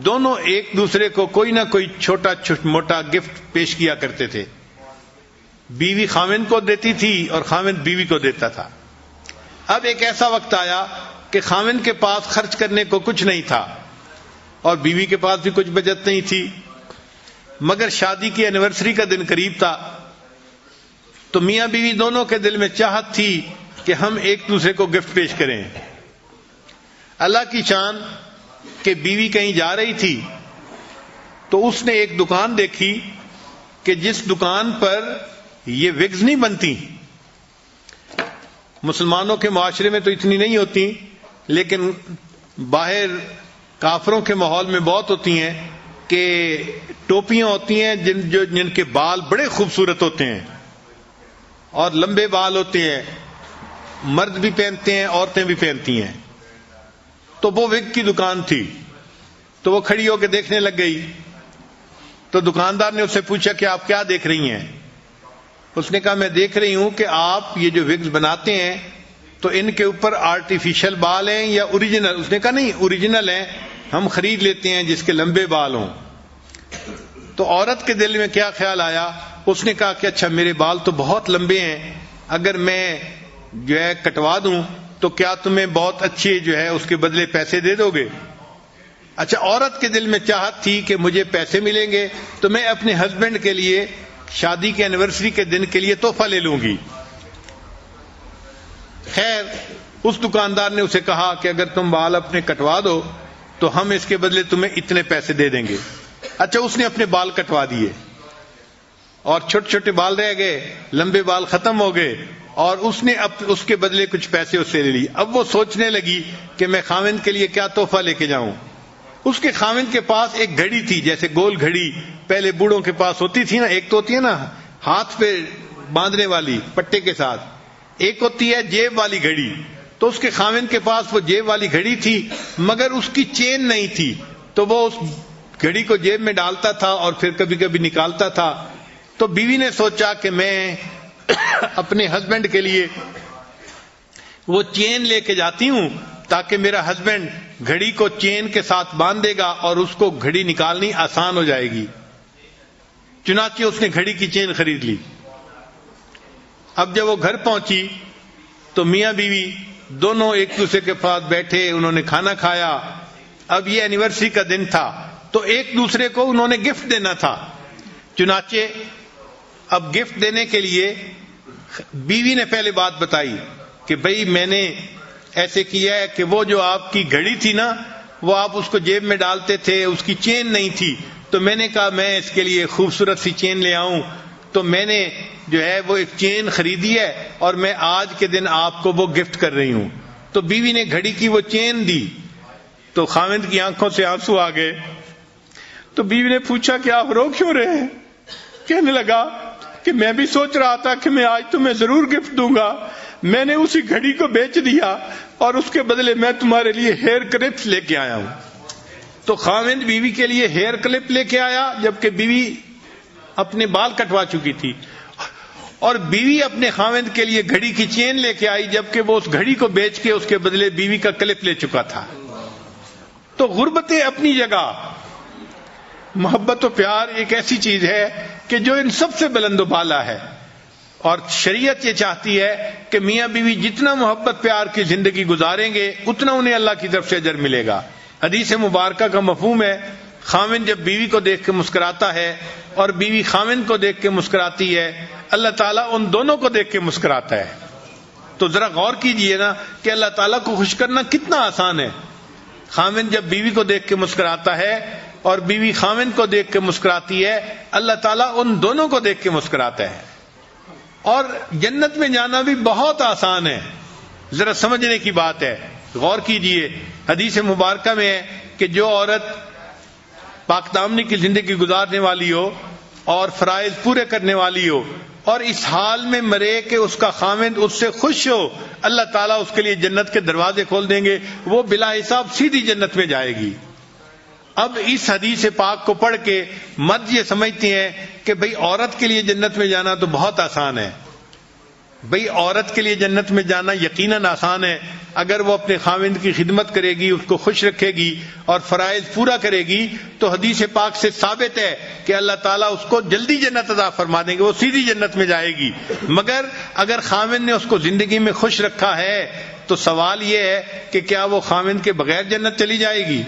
A: دونوں ایک دوسرے کو کوئی نہ کوئی چھوٹا موٹا گفٹ پیش کیا کرتے تھے۔ بیوی خاوند کو دیتی تھی اور خاوند بیوی کو دیتا تھا۔ اب ایک ایسا وقت آیا کہ خاوند کے پاس خرچ کرنے کو کچھ نہیں تھا اور بیوی کے پاس بھی کچھ بچت نہیں تھی، مگر شادی کی اینیورسری کا دن قریب تھا، تو میاں بیوی دونوں کے دل میں چاہت تھی کہ ہم ایک دوسرے کو گفٹ پیش کریں۔ اللہ کی شان کہ بیوی کہیں جا رہی تھی تو اس نے ایک دکان دیکھی کہ جس دکان پر یہ وگز نہیں بنتی، مسلمانوں کے معاشرے میں تو اتنی نہیں ہوتی، لیکن باہر کافروں کے ماحول میں بہت ہوتی ہیں کہ ٹوپیاں ہوتی ہیں جن کے بال بڑے خوبصورت ہوتے ہیں اور لمبے بال ہوتے ہیں، مرد بھی پہنتے ہیں عورتیں بھی پہنتی ہیں۔ تو وہ وگ کی دکان تھی، تو وہ کھڑی ہو کے دیکھنے لگ گئی، تو دکاندار نے اس سے پوچھا کہ آپ کیا دیکھ رہی ہیں؟ اس نے کہا میں دیکھ رہی ہوں کہ آپ یہ جو وگز بناتے ہیں تو ان کے اوپر آرٹیفیشل بال ہیں یا اوریجنل؟ اس نے کہا نہیں، اوریجنل ہیں، ہم خرید لیتے ہیں جس کے لمبے بال ہوں۔ تو عورت کے دل میں کیا خیال آیا؟ اس نے کہا کہ اچھا میرے بال تو بہت لمبے ہیں، اگر میں جو ہے کٹوا دوں تو کیا تمہیں بہت اچھے جو ہے اس کے بدلے پیسے دے دو گے؟ اچھا، عورت کے دل میں چاہت تھی کہ مجھے پیسے ملیں گے تو میں اپنے ہسبینڈ کے لیے شادی کے اینیورسری کے دن کے لیے تحفہ لے لوں گی۔ خیر، اس دکاندار نے اسے کہا کہ اگر تم بال اپنے کٹوا دو تو ہم اس کے بدلے تمہیں اتنے پیسے دے دیں گے۔ اچھا، اس نے اپنے بال کٹوا دیے اور چھوٹے چھوٹے بال رہ گئے، لمبے بال ختم ہو گئے، اور اس نے اس کے بدلے کچھ پیسے اس سے لے لی۔ اب وہ سوچنے لگی کہ میں خاوند کے لیے کیا تحفہ لے کے جاؤں۔ اس کے خاوند کے پاس ایک گھڑی تھی، جیسے گول گھڑی پہلے بوڑھوں کے پاس ہوتی تھی نا، ایک تو ہوتی ہے نا ہاتھ پہ باندھنے والی پٹے کے ساتھ، ایک ہوتی ہے جیب والی گھڑی۔ تو اس کے خاوند کے پاس وہ جیب والی گھڑی تھی، مگر اس کی چین نہیں تھی، تو وہ اس گھڑی کو جیب میں ڈالتا تھا اور پھر کبھی کبھی نکالتا تھا۔ تو بیوی نے سوچا کہ میں اپنے ہسبینڈ کے لیے وہ چین لے کے جاتی ہوں تاکہ میرا ہسبینڈ گھڑی کو چین کے ساتھ باندھ دے گا اور اس کو گھڑی نکالنی آسان ہو جائے گی۔ چنانچہ اس نے گھڑی کی چین خرید لی۔ اب جب وہ گھر پہنچی تو میاں بیوی دونوں ایک دوسرے کے پاس بیٹھے، انہوں نے کھانا کھایا۔ اب یہ اینیورسری کا دن تھا تو ایک دوسرے کو انہوں نے گفٹ دینا تھا۔ چنانچہ اب گفٹ دینے کے لیے بیوی نے پہلے بات بتائی کہ بھئی میں نے ایسے کیا ہے کہ وہ جو آپ کی گھڑی تھی نا، وہ آپ اس کو جیب میں ڈالتے تھے، اس کی چین نہیں تھی، تو میں نے کہا میں اس کے لیے خوبصورت سی چین لے آؤں، تو میں نے جو ہے وہ ایک چین خریدی ہے اور میں آج کے دن آپ کو وہ گفٹ کر رہی ہوں۔ تو بیوی نے گھڑی کی وہ چین دی تو خاوند کی آنکھوں سے آنسو آ گئے۔ تو بیوی نے پوچھا کہ آپ رو کیوں رہے ہیں؟ کہنے لگا کہ میں بھی سوچ رہا تھا کہ میں آج تمہیں ضرور گفٹ دوں گا، میں نے اسی گھڑی کو بیچ دیا اور اس کے بدلے میں تمہارے لیے ہیئر کلپس لے کے آیا ہوں۔ تو خاوند بیوی کے لیے ہیئر کلپ لے کے آیا، جبکہ بیوی اپنے بال کٹوا چکی تھی، اور بیوی اپنے خاوند کے لیے گھڑی کی چین لے کے آئی، جبکہ وہ اس گھڑی کو بیچ کے اس کے بدلے بیوی کا کلپ لے چکا تھا۔ تو غربت اپنی جگہ، محبت و پیار ایک ایسی چیز ہے کہ جو ان سب سے بلند و بالا ہے، اور شریعت یہ چاہتی ہے کہ میاں بیوی جتنا محبت پیار کی زندگی گزاریں گے اتنا انہیں اللہ کی طرف سے اجر ملے گا۔ حدیث مبارکہ کا مفہوم ہے، خاوند جب بیوی کو دیکھ کے مسکراتا ہے اور بیوی خاوند کو دیکھ کے مسکراتی ہے، اللہ تعالیٰ ان دونوں کو دیکھ کے مسکراتا ہے۔ تو ذرا غور کیجئے نا کہ اللہ تعالیٰ کو خوش کرنا کتنا آسان ہے۔ خاوند جب بیوی کو دیکھ کے مسکراتا ہے اور بیوی خاوند کو دیکھ کے مسکراتی ہے، اللہ تعالیٰ ان دونوں کو دیکھ کے مسکراتا ہے۔ اور جنت میں جانا بھی بہت آسان ہے، ذرا سمجھنے کی بات ہے۔ غور کیجئے، حدیث مبارکہ میں ہے کہ جو عورت پاک دامنی کی زندگی گزارنے والی ہو اور فرائض پورے کرنے والی ہو اور اس حال میں مرے کہ اس کا خاوند اس سے خوش ہو، اللہ تعالیٰ اس کے لیے جنت کے دروازے کھول دیں گے، وہ بلا حساب سیدھی جنت میں جائے گی۔ اب اس حدیث پاک کو پڑھ کے مرد یہ سمجھتے ہیں کہ بھئی عورت کے لیے جنت میں جانا تو بہت آسان ہے۔ بھئی عورت کے لیے جنت میں جانا یقیناً آسان ہے، اگر وہ اپنے خاوند کی خدمت کرے گی، اس کو خوش رکھے گی اور فرائض پورا کرے گی تو حدیث پاک سے ثابت ہے کہ اللہ تعالیٰ اس کو جلدی جنت عطا فرما دیں گے، وہ سیدھی جنت میں جائے گی۔ مگر اگر خاوند نے اس کو زندگی میں خوش رکھا ہے تو سوال یہ ہے کہ کیا وہ خاوند کے بغیر جنت چلی جائے گی؟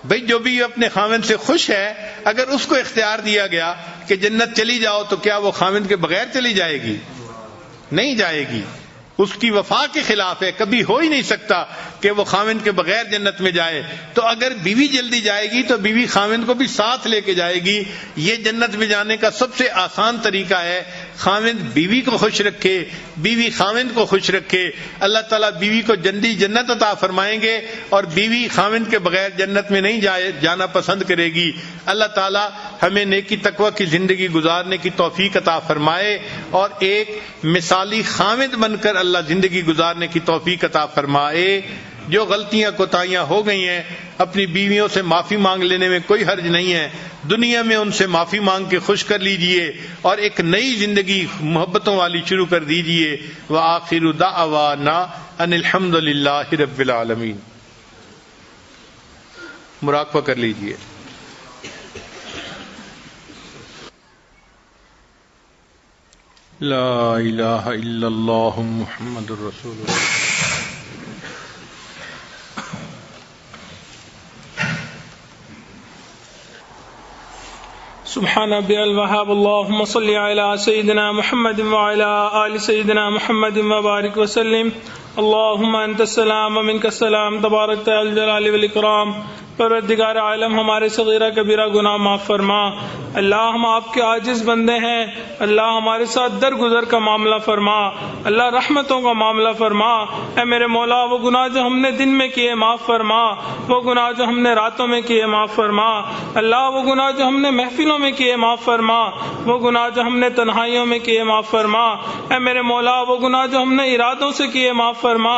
A: بھئی جو بھی اپنے خاوند سے خوش ہے، اگر اس کو اختیار دیا گیا کہ جنت چلی جاؤ تو کیا وہ خاوند کے بغیر چلی جائے گی؟ نہیں جائے گی، اس کی وفا کے خلاف ہے، کبھی ہو ہی نہیں سکتا کہ وہ خاوند کے بغیر جنت میں جائے۔ تو اگر بیوی جلدی جائے گی تو بیوی خاوند کو بھی ساتھ لے کے جائے گی۔ یہ جنت میں جانے کا سب سے آسان طریقہ ہے، خاوند بیوی کو خوش رکھے، بیوی خاوند کو خوش رکھے، اللہ تعالیٰ بیوی کو جلدی جنت عطا فرمائیں گے اور بیوی خاوند کے بغیر جنت میں نہیں جانا پسند کرے گی۔ اللہ تعالیٰ ہمیں نیکی تقوی کی زندگی گزارنے کی توفیق عطا فرمائے اور ایک مثالی خاوند بن کر اللہ زندگی گزارنے کی توفیق عطا فرمائے۔ جو غلطیاں کوتاہیاں ہو گئی ہیں اپنی بیویوں سے معافی مانگ لینے میں کوئی حرج نہیں ہے، دنیا میں ان سے معافی مانگ کے خوش کر لیجئے اور ایک نئی زندگی محبتوں والی شروع کر دیجئے۔ وآخر دعوانا ان الحمد للہ رب العالمین۔ مراقبہ کر لیجئے۔ لا الہ الا اللہ محمد رسول اللہ۔
B: سبحان ربی الوہاب، اللہم صلی علی سیدنا محمد وعلی آل سیدنا محمد وبارک وسلم۔ اللہم انت السلام ومنک السلام، تبارک الجلال والاکرام۔ پروردگار عالم ہمارے صغیرہ کبیرہ گناہ معاف فرما۔ اللہ ہم آپ کے عاجز بندے ہیں، اللہ ہمارے ساتھ درگزر کا معاملہ فرما، اللہ رحمتوں کا معاملہ فرما۔ اے میرے مولا، وہ گناہ جو ہم نے دن میں کیے معاف فرما، وہ گناہ جو ہم نے راتوں میں کیے معاف فرما، اللہ وہ گناہ جو ہم نے محفلوں میں کیے معاف فرما، وہ گناہ جو ہم نے تنہائیوں میں کیے معاف فرما۔ اے میرے مولا، وہ گناہ جو ہم نے ارادوں سے کیے معاف فرما،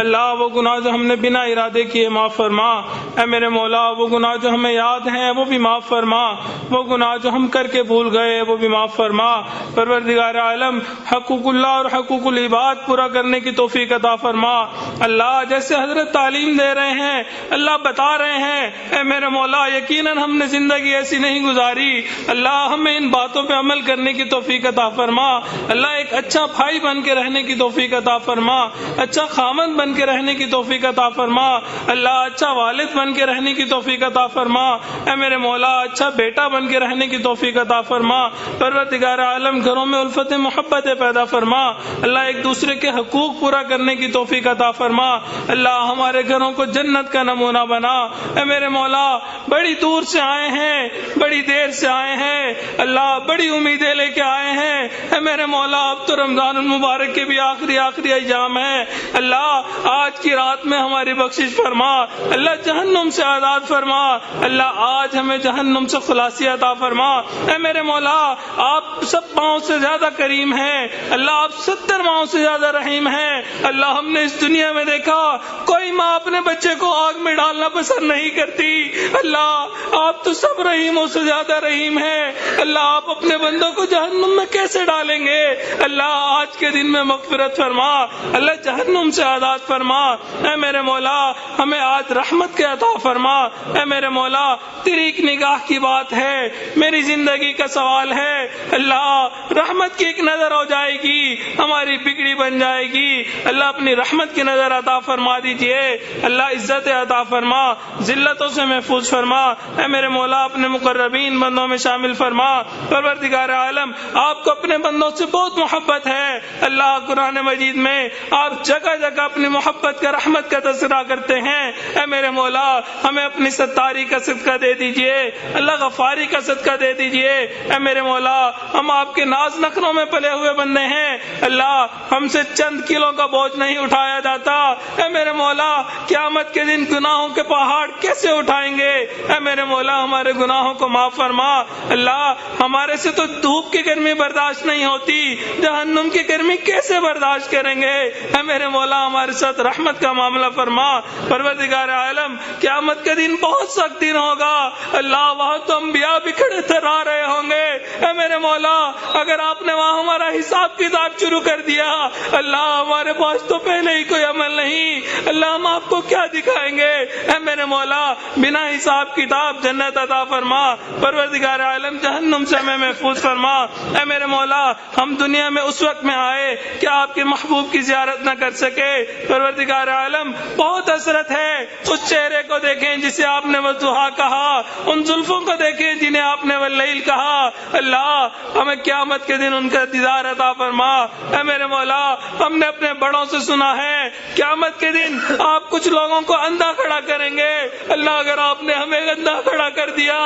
B: اللہ وہ گناہ جو ہم نے بنا ارادے کیے معاف فرما۔ اے میرے مولا، وہ گناہ جو ہمیں یاد ہیں وہ بھی معاف فرما، وہ گناہ جو ہم کر کے بھول گئے وہ بھی معاف فرما۔ پروردگار عالم، حقوق اللہ اور حقوق العباد پورا کرنے کی توفیق عطا فرما۔ اللہ جیسے حضرت تعلیم دے رہے ہیں، اللہ بتا رہے ہیں، اے میرے مولا یقیناً ہم نے زندگی ایسی نہیں گزاری، اللہ ہمیں ان باتوں پہ عمل کرنے کی توفیق عطا فرما۔ اللہ ایک اچھا بھائی بن کے رہنے کی توفیق عطا فرما، اچھا خامند بن کے رہنے کی توفیق عطا فرما، اللہ اچھا والد بن کے رہنے کی توفیق عطا فرما۔ اے میرے مولا اچھا بیٹا بن کے رہنے کی توفیق عطا فرما۔ پروردگار عالم گھروں میں الفت محبت پیدا فرما، اللہ ایک دوسرے کے حقوق پورا کرنے کی توفیق عطا فرما۔ اللہ ہمارے گھروں کو جنت کا نمونہ بنا۔ اے میرے مولا بڑی دور سے آئے ہیں، بڑی دیر سے آئے ہیں، اللہ بڑی امیدیں لے کے آئے ہیں۔ اے میرے مولا اب تو رمضان المبارک کے بھی آخری ایام ہے، اللہ آج کی رات میں ہماری بخشش فرما، اللہ جہنم سے آزاد فرما، اللہ آج ہمیں جہنم سے خلاصی عطا فرما۔ اے میرے مولا آپ سب ماؤں سے زیادہ کریم ہیں، اللہ آپ 70 ماؤں سے زیادہ رحیم ہیں۔ اللہ ہم نے اس دنیا میں دیکھا کوئی ماں اپنے بچے کو آگ میں ڈالنا پسند نہیں کرتی، اللہ آپ تو سب رحیموں سے زیادہ رحیم ہیں، اللہ آپ اپنے بندوں کو جہنم میں کیسے ڈالیں گے؟ اللہ آج کے دن میں مغفرت فرما، اللہ جہنم سے آزاد فرما۔ اے میرے مولا ہمیں آج رحمت کے عطا فرما۔ اے میرے مولا تیری ایک نگاہ کی بات ہے، میری زندگی کا سوال ہے، اللہ رحمت کی ایک نظر ہو جائے گی، ہماری بگڑی بن جائے گی، اللہ اپنی رحمت کی نظر عطا فرما دیجئے، اللہ عزت عطا فرما، ذلتوں سے محفوظ فرما۔ اے میرے مولا اپنے مقربین بندوں میں شامل فرما۔ پروردگار عالم آپ کو اپنے بندوں سے بہت محبت ہے، اللہ قرآن مجید میں آپ جگہ جگہ اپنی محبت کا رحمت کا تذکرہ کرتے ہیں۔ اے میرے مولا ہمیں اپنی ستاری کا صدقہ دے دیجئے, اللہ غفاری کا صدقہ دے دیجئے. اے میرے مولا, ہم آپ کے ناز نخروں میں پلے ہوئے بندے ہیں, اللہ ہم سے چند کلوں کا بوجھ نہیں اٹھایا جاتا. اے میرے مولا, قیامت کے دن گناہوں کے پہاڑ کیسے اٹھائیں گے؟ اے میرے مولا, ہمارے گناہوں کو معاف فرما. اللہ ہمارے سے تو دھوپ کی گرمی برداشت نہیں ہوتی, جہنم کی گرمی کیسے برداشت کریں گے؟ اے میرے مولا, ہمارے ساتھ رحمت کا معاملہ فرما. پروردگار عالم, قیامت کے دن بہت سخت دن ہوگا. اللہ وہاں تو انبیاء بھی کھڑے تھرا رہے ہوں گے. اے میرے مولا, اگر آپ نے وہاں ہمارا حساب کتاب شروع کر دیا, اللہ ہمارے پاس تو پہلے ہی کوئی عمل نہیں, اللہ ہم آپ کو کیا دکھائیں گے؟ اے میرے مولا, بنا حساب کتاب جنت عطا فرما. پروردگار عالم, جہنم سے ہمیں محفوظ فرما. اے میرے مولا, ہم دنیا میں اس وقت میں آئے کہ آپ کے محبوب کی زیارت نہ کر سکے. پروردگار عالم, بہت حسرت ہے اس چہرے کو دیکھیں جسے آپ نے والضحیٰ کہا, ان زلفوں کو دیکھیں جنہیں آپ نے واللیل کہا. اللہ ہمیں قیامت کے دن ان کا دیدار عطا فرما. اے میرے مولا, ہم نے اپنے بڑوں سے سنا ہے قیامت کے دن آپ کچھ لوگوں کو اندھا کھڑا کریں گے. اللہ اگر آپ نے ہمیں اندھا کھڑا کر دیا,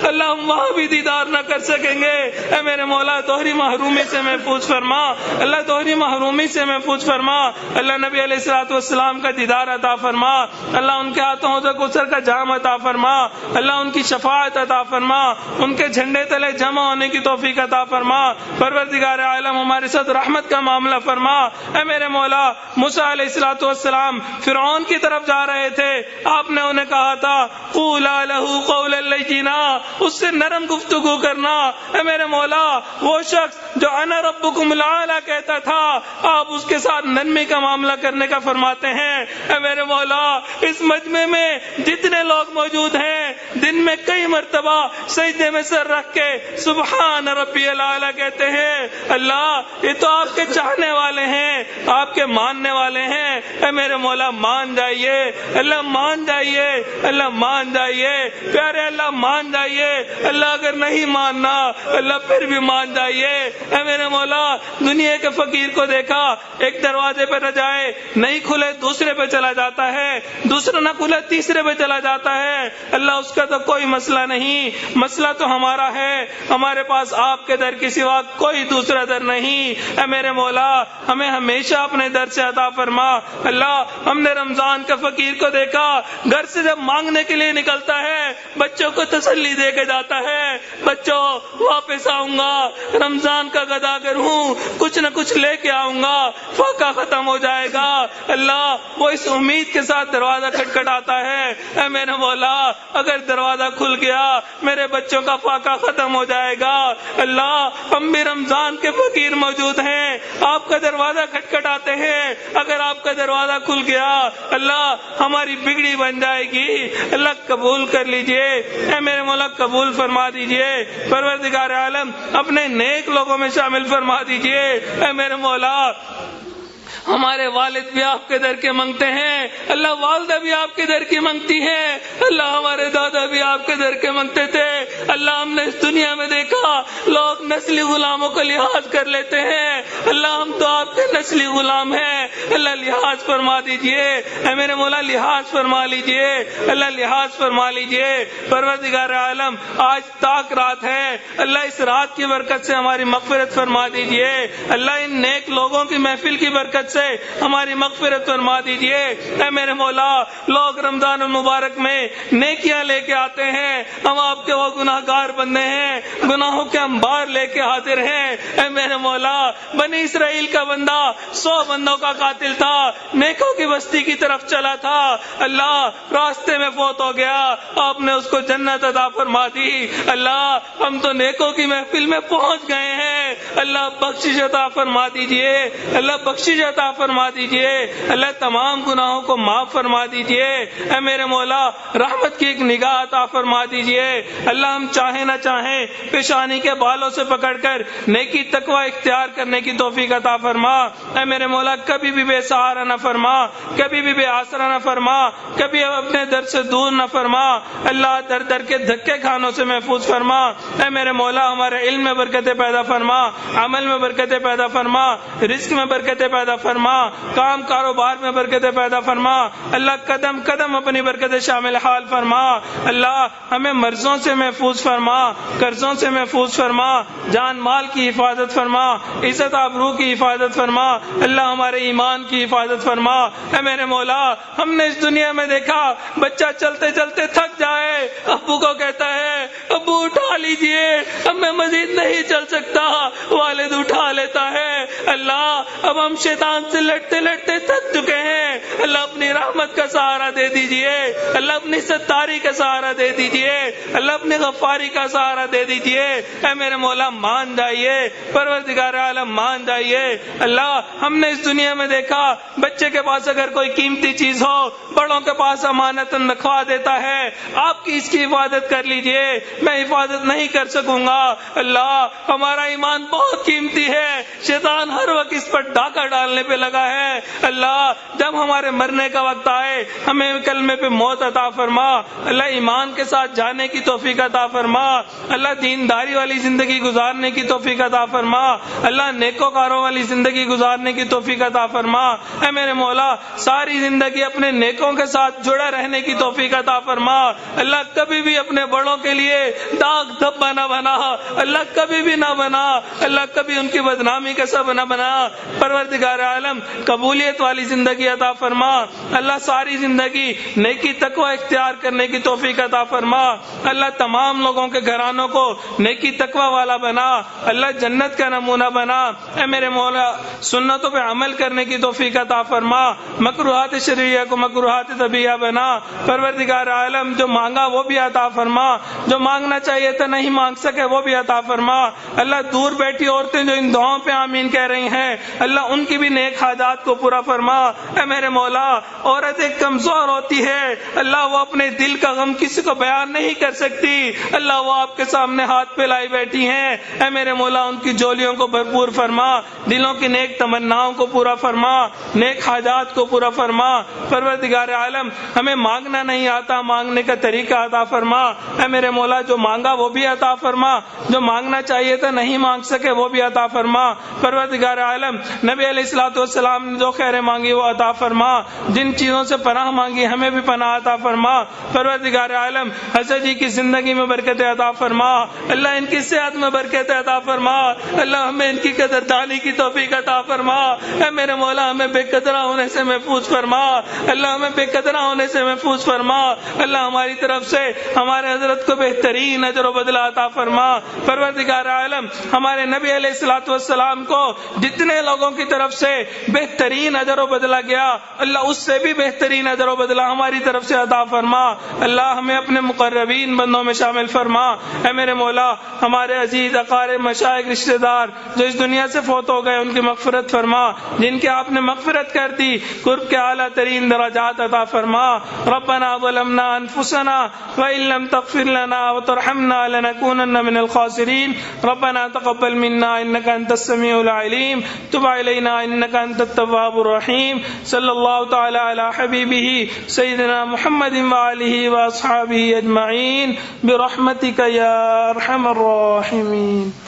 B: اللہ ہم وہاں بھی دیدار نہ کر سکیں گے. اے میرے مولا, دوہری محرومی سے محفوظ فرما. اللہ دوہری محرومی سے محفوظ فرما. اللہ نبی علیہ الصلوۃ والسلام کا دیدار عطا فرما. اللہ ان کے ہاتھوں حوض کوثر کا جام عطا فرما. اللہ ان کی شفاعت عطا فرما. ان کے جھنڈے تلے جمع ہونے کی توفیق عطا فرما. پروردگار عالم, ہمارے ساتھ رحمت کا معاملہ فرما. اے میرے مولا, موسیٰ علیہ الصلوۃ والسلام فرعون کی طرف جا رہے تھے, آپ نے انہیں کہا تھا قولا لہ قولا لینا, اس سے نرم گفتگو کرنا. اے میرے مولا, وہ شخص جو انا ربکم الاعلی کہتا تھا, آپ اس کے ساتھ نرمی کا معاملہ کرنے کا فرماتے ہیں. اے میرے مولا, اس مجمع میں جتنے لوگ موجود ہیں دن میں کئی مرتبہ سجدے میں سر رکھ کے سبحان ربی الاعلی کہتے ہیں. اللہ یہ تو آپ کے چاہنے والے ہیں, آپ کے ماننے والے ہیں. اے میرے مولا, مان جائیے, اللہ مان جائیے, اللہ مان جائیے, پیارے اللہ مان جائیے. اللہ اگر نہیں ماننا, اللہ پھر بھی مان جائیے. اے میرے مولا, دنیا کے فقیر کو دیکھا, ایک دروازے پہ نہ جائے, نہیں کھلے دوسرے پہ چلا جاتا ہے, دوسرا نہ کھلے تیسرے پہ چلا جاتا ہے. اللہ اس کا تو کوئی مسئلہ نہیں, مسئلہ تو ہمارا ہے. ہمارے پاس آپ کے در کے سوا کوئی دوسرا در نہیں. اے میرے مولا, ہمیں ہمیشہ اپنے در سے عطا فرما. اللہ ہم نے رمضان کا فقیر کو دیکھا, گھر سے جب مانگنے کے لیے نکلتا ہے بچوں کو تسلی دے کے جاتا ہے, بچوں واپس آؤں گا, رمضان کا گداگر ہوں, کچھ نہ کچھ لے کے آؤں گا, فاقہ ختم ہو جائے گا. اللہ وہ اس امید کے ساتھ دروازہ کھٹکھٹاتا ہے. اے میرے مولا, اگر دروازہ کھل گیا میرے بچوں کا فاقہ ختم ہو جائے گا. اللہ ہم بھی رمضان کے فقیر موجود ہیں, آپ کا دروازہ کھٹکھٹاتے ہیں, اگر آپ کا دروازہ کھل گیا اللہ ہماری بگڑی بن جائے گی. اللہ قبول کر لیجئے. اے میرے مولا, قبول فرما دیجئے. پروردگار عالم, اپنے نیک لوگوں میں شامل فرما دیجئے. اے میرے مولا, ہمارے والد بھی آپ کے در کے مانگتے ہیں, اللہ والدہ بھی آپ کے در کی مانگتی ہے, اللہ ہمارے دادا بھی آپ کے در کے مانگتے تھے. اللہ ہم نے اس دنیا میں دیکھا لوگ نسلی غلاموں کو لحاظ کر لیتے ہیں, اللہ ہم تو آپ کے نسلی غلام ہیں. اللہ لحاظ فرما دیجئے. اے میرے مولا, لحاظ فرما لیجئے. اللہ لحاظ فرما لیجئے. پروردگار عالم, آج تاک رات ہے, اللہ اس رات کی برکت سے ہماری مغفرت فرما دیجئے. اللہ ان نیک لوگوں کی محفل کی برکت سے ہماری مغفرت فرما دیجئے. اے میرے مولا, لوگ رمضان المبارک میں نیکیاں لے کے آتے ہیں, ہم آپ کے وہ گناہگار بندے ہیں, گناہوں کے انبار لے کے حاضر ہیں. اے میرے مولا, بنی اسرائیل کا بندہ 100 بندوں کا قاتل تھا, نیکوں کی بستی کی طرف چلا تھا, اللہ راستے میں فوت ہو گیا, آپ نے اس کو جنت عطا فرما دی. اللہ ہم تو نیکوں کی محفل میں پہنچ گئے ہیں, اللہ بخشش عطا فرما دیجئے. اللہ بخشش عطا فرما دیجئے. اللہ تمام گناہوں کو معاف فرما دیجئے. اے میرے مولا, رحمت کی ایک نگاہ عطا فرما دیجئے. اللہ ہم چاہیں نہ چاہیں پیشانی کے بالوں سے پکڑ کر نیکی تقوی اختیار کرنے کی توفیق عطا فرما. اے میرے مولا, کبھی بھی بے سہارا نہ فرما, کبھی بھی بے آسرا نہ فرما, کبھی اپنے در سے دور نہ فرما. اللہ در در کے دھکے کھانوں سے محفوظ فرما. اے میرے مولا, ہمارے علم میں برکتیں پیدا فرما, عمل میں برکتیں پیدا فرما، رزق میں برکتیں پیدا فرما، کام کاروبار میں برکتیں پیدا فرما، اللہ قدم قدم اپنی برکتیں شامل حال فرما، اللہ ہمیں مرضوں سے محفوظ فرما، قرضوں سے محفوظ فرما، جان مال کی حفاظت فرما، عزت آبرو کی حفاظت فرما، اللہ ہمارے ایمان کی حفاظت فرما۔ اے میرے مولا، ہم نے اس دنیا میں دیکھا بچہ چلتے چلتے تھک جائے، ابو کو کہتا ہے ابو اٹھا لیجئے، اب میں مزید نہیں چل سکتا، والد اٹھا لیتا ہے۔ اللہ اب ہم شیطان سے لڑتے لڑتے تھک چکے ہیں، اللہ اپنی رحمت کا سہارا دے دیجئے، اللہ اپنی ستاری کا سہارا دے دیجئے، اللہ اپنی غفاری کا سہارا دے دیجئے۔ اے میرے مولا مان جائیے، پروردگار عالم مان جائیے۔ اللہ ہم نے اس دنیا میں دیکھا بچے کے پاس اگر کوئی قیمتی چیز ہو بڑوں کے پاس امانتاً رکھوا دیتا ہے، آپ کی اس کی حفاظت کر لیجئے، میں حفاظت نہیں کر سکوں گا۔ اللہ ہمارا ایمان بہت قیمتی ہے، شیطان ہر وقت اس پر ڈاکہ ڈالنے پہ لگا ہے۔ اللہ جب ہمارے مرنے کا وقت آئے ہمیں کلمے پہ موت عطا فرما، اللہ ایمان کے ساتھ جانے کی توفیق عطا فرما، اللہ دینداری والی زندگی گزارنے کی توفیق عطا فرما، اللہ نیکوکاروں والی زندگی گزارنے کی توفیق عطا فرما۔ اے میرے مولا ساری زندگی اپنے نیکوں کے ساتھ جڑا رہنے کی توفیق عطا فرما، اللہ کبھی بھی اپنے بڑوں کے لیے داغ دھبا نہ بنا، اللہ کبھی بھی نہ بنا، اللہ کبھی ان کی بدنامی کا سبب نہ بنا۔ پروردگار عالم قبولیت والی زندگی عطا فرما، اللہ ساری زندگی نیکی تقوی اختیار کرنے کی توفیق عطا فرما، اللہ تمام لوگوں کے گھرانوں کو نیکی تقوی والا بنا، اللہ جنت کا نمونہ بنا۔ اے میرے مولا سنتوں پہ عمل کرنے کی توفیق عطا فرما، مکروہات شرعیہ کو مکروہات طبیعہ بنا۔ پروردگار عالم جو مانگا وہ بھی عطا فرما، جو مانگنا چاہیے تھا نہیں مانگ سکے وہ بھی عطا فرما۔ اللہ دور بیٹھی عورتیں جو ان دعاؤں پہ آمین کہہ رہی ہیں، اللہ ان کی بھی نیک حاجات کو پورا فرما۔ اے میرے مولا عورت ایک کمزور ہوتی ہے، اللہ وہ اپنے دل کا غم کسی کو بیان نہیں کر سکتی، اللہ وہ آپ کے سامنے ہاتھ پہ لائی بیٹھی ہیں۔ اے میرے مولا ان کی جولیوں کو بھرپور فرما، دلوں کی نیک تمناؤں کو پورا فرما، نیک حاجات کو پورا فرما۔ پروردگار عالم ہمیں مانگنا نہیں آتا، مانگنے کا طریقہ عطا فرما۔ اے میرے مولا جو مانگا وہ بھی عطا فرما، جو مانگنا چاہیے تھا نہیں مانگ سکے وہ بھی عطا فرما۔ پروردگار عالم نبی علیہ الصلوۃ والسلام نے جو خیریں مانگی وہ عطا فرما، جن چیزوں سے پناہ مانگی ہمیں بھی پناہ عطا فرما۔ پروردگار عالم حضرت جی کی زندگی میں برکت عطا فرما، اللہ ان کی صحت میں برکت عطا فرما، اللہ ہمیں ان کی قدردانی کی توفیق عطا فرما۔ اے میرے مولا ہمیں بے قدرہ ہونے سے محفوظ فرما، اللہ ہمیں بے قدرہ ہونے سے محفوظ فرما، اللہ ہماری طرف سے ہمارے حضرت کو بہترین اجر و بدلہ عطا فرما۔ پروردگار عالم ہمارے نبی علیہ الصلوۃ والسلام کو جتنے لوگوں کی طرف سے بہترین اجر و بدلہ گیا، اللہ اس سے بھی بہترین اجر و بدلہ ہماری طرف سے عطا فرما، اللہ ہمیں اپنے مقربین بندوں میں شامل فرما۔ اے میرے مولا ہمارے عزیز اقارب مشائخ رشتہ دار جو اس دنیا سے فوت ہو گئے ان کی مغفرت فرما، جن کے آپ نے مغفرت کر دی قرب کے اعلیٰ ترین درجات عطا فرما۔ ربنا ظلمنا انفسنا وان لم تغفر لنا وترحمنا لنكونن من الخاسرين ربنا تقبل منا انك انت السميع العليم تب علينا انك انت التواب الرحيم صلى الله تعالى على حبيبه سيدنا محمد وآله واصحابه اجمعين برحمتك يا ارحم الراحمين۔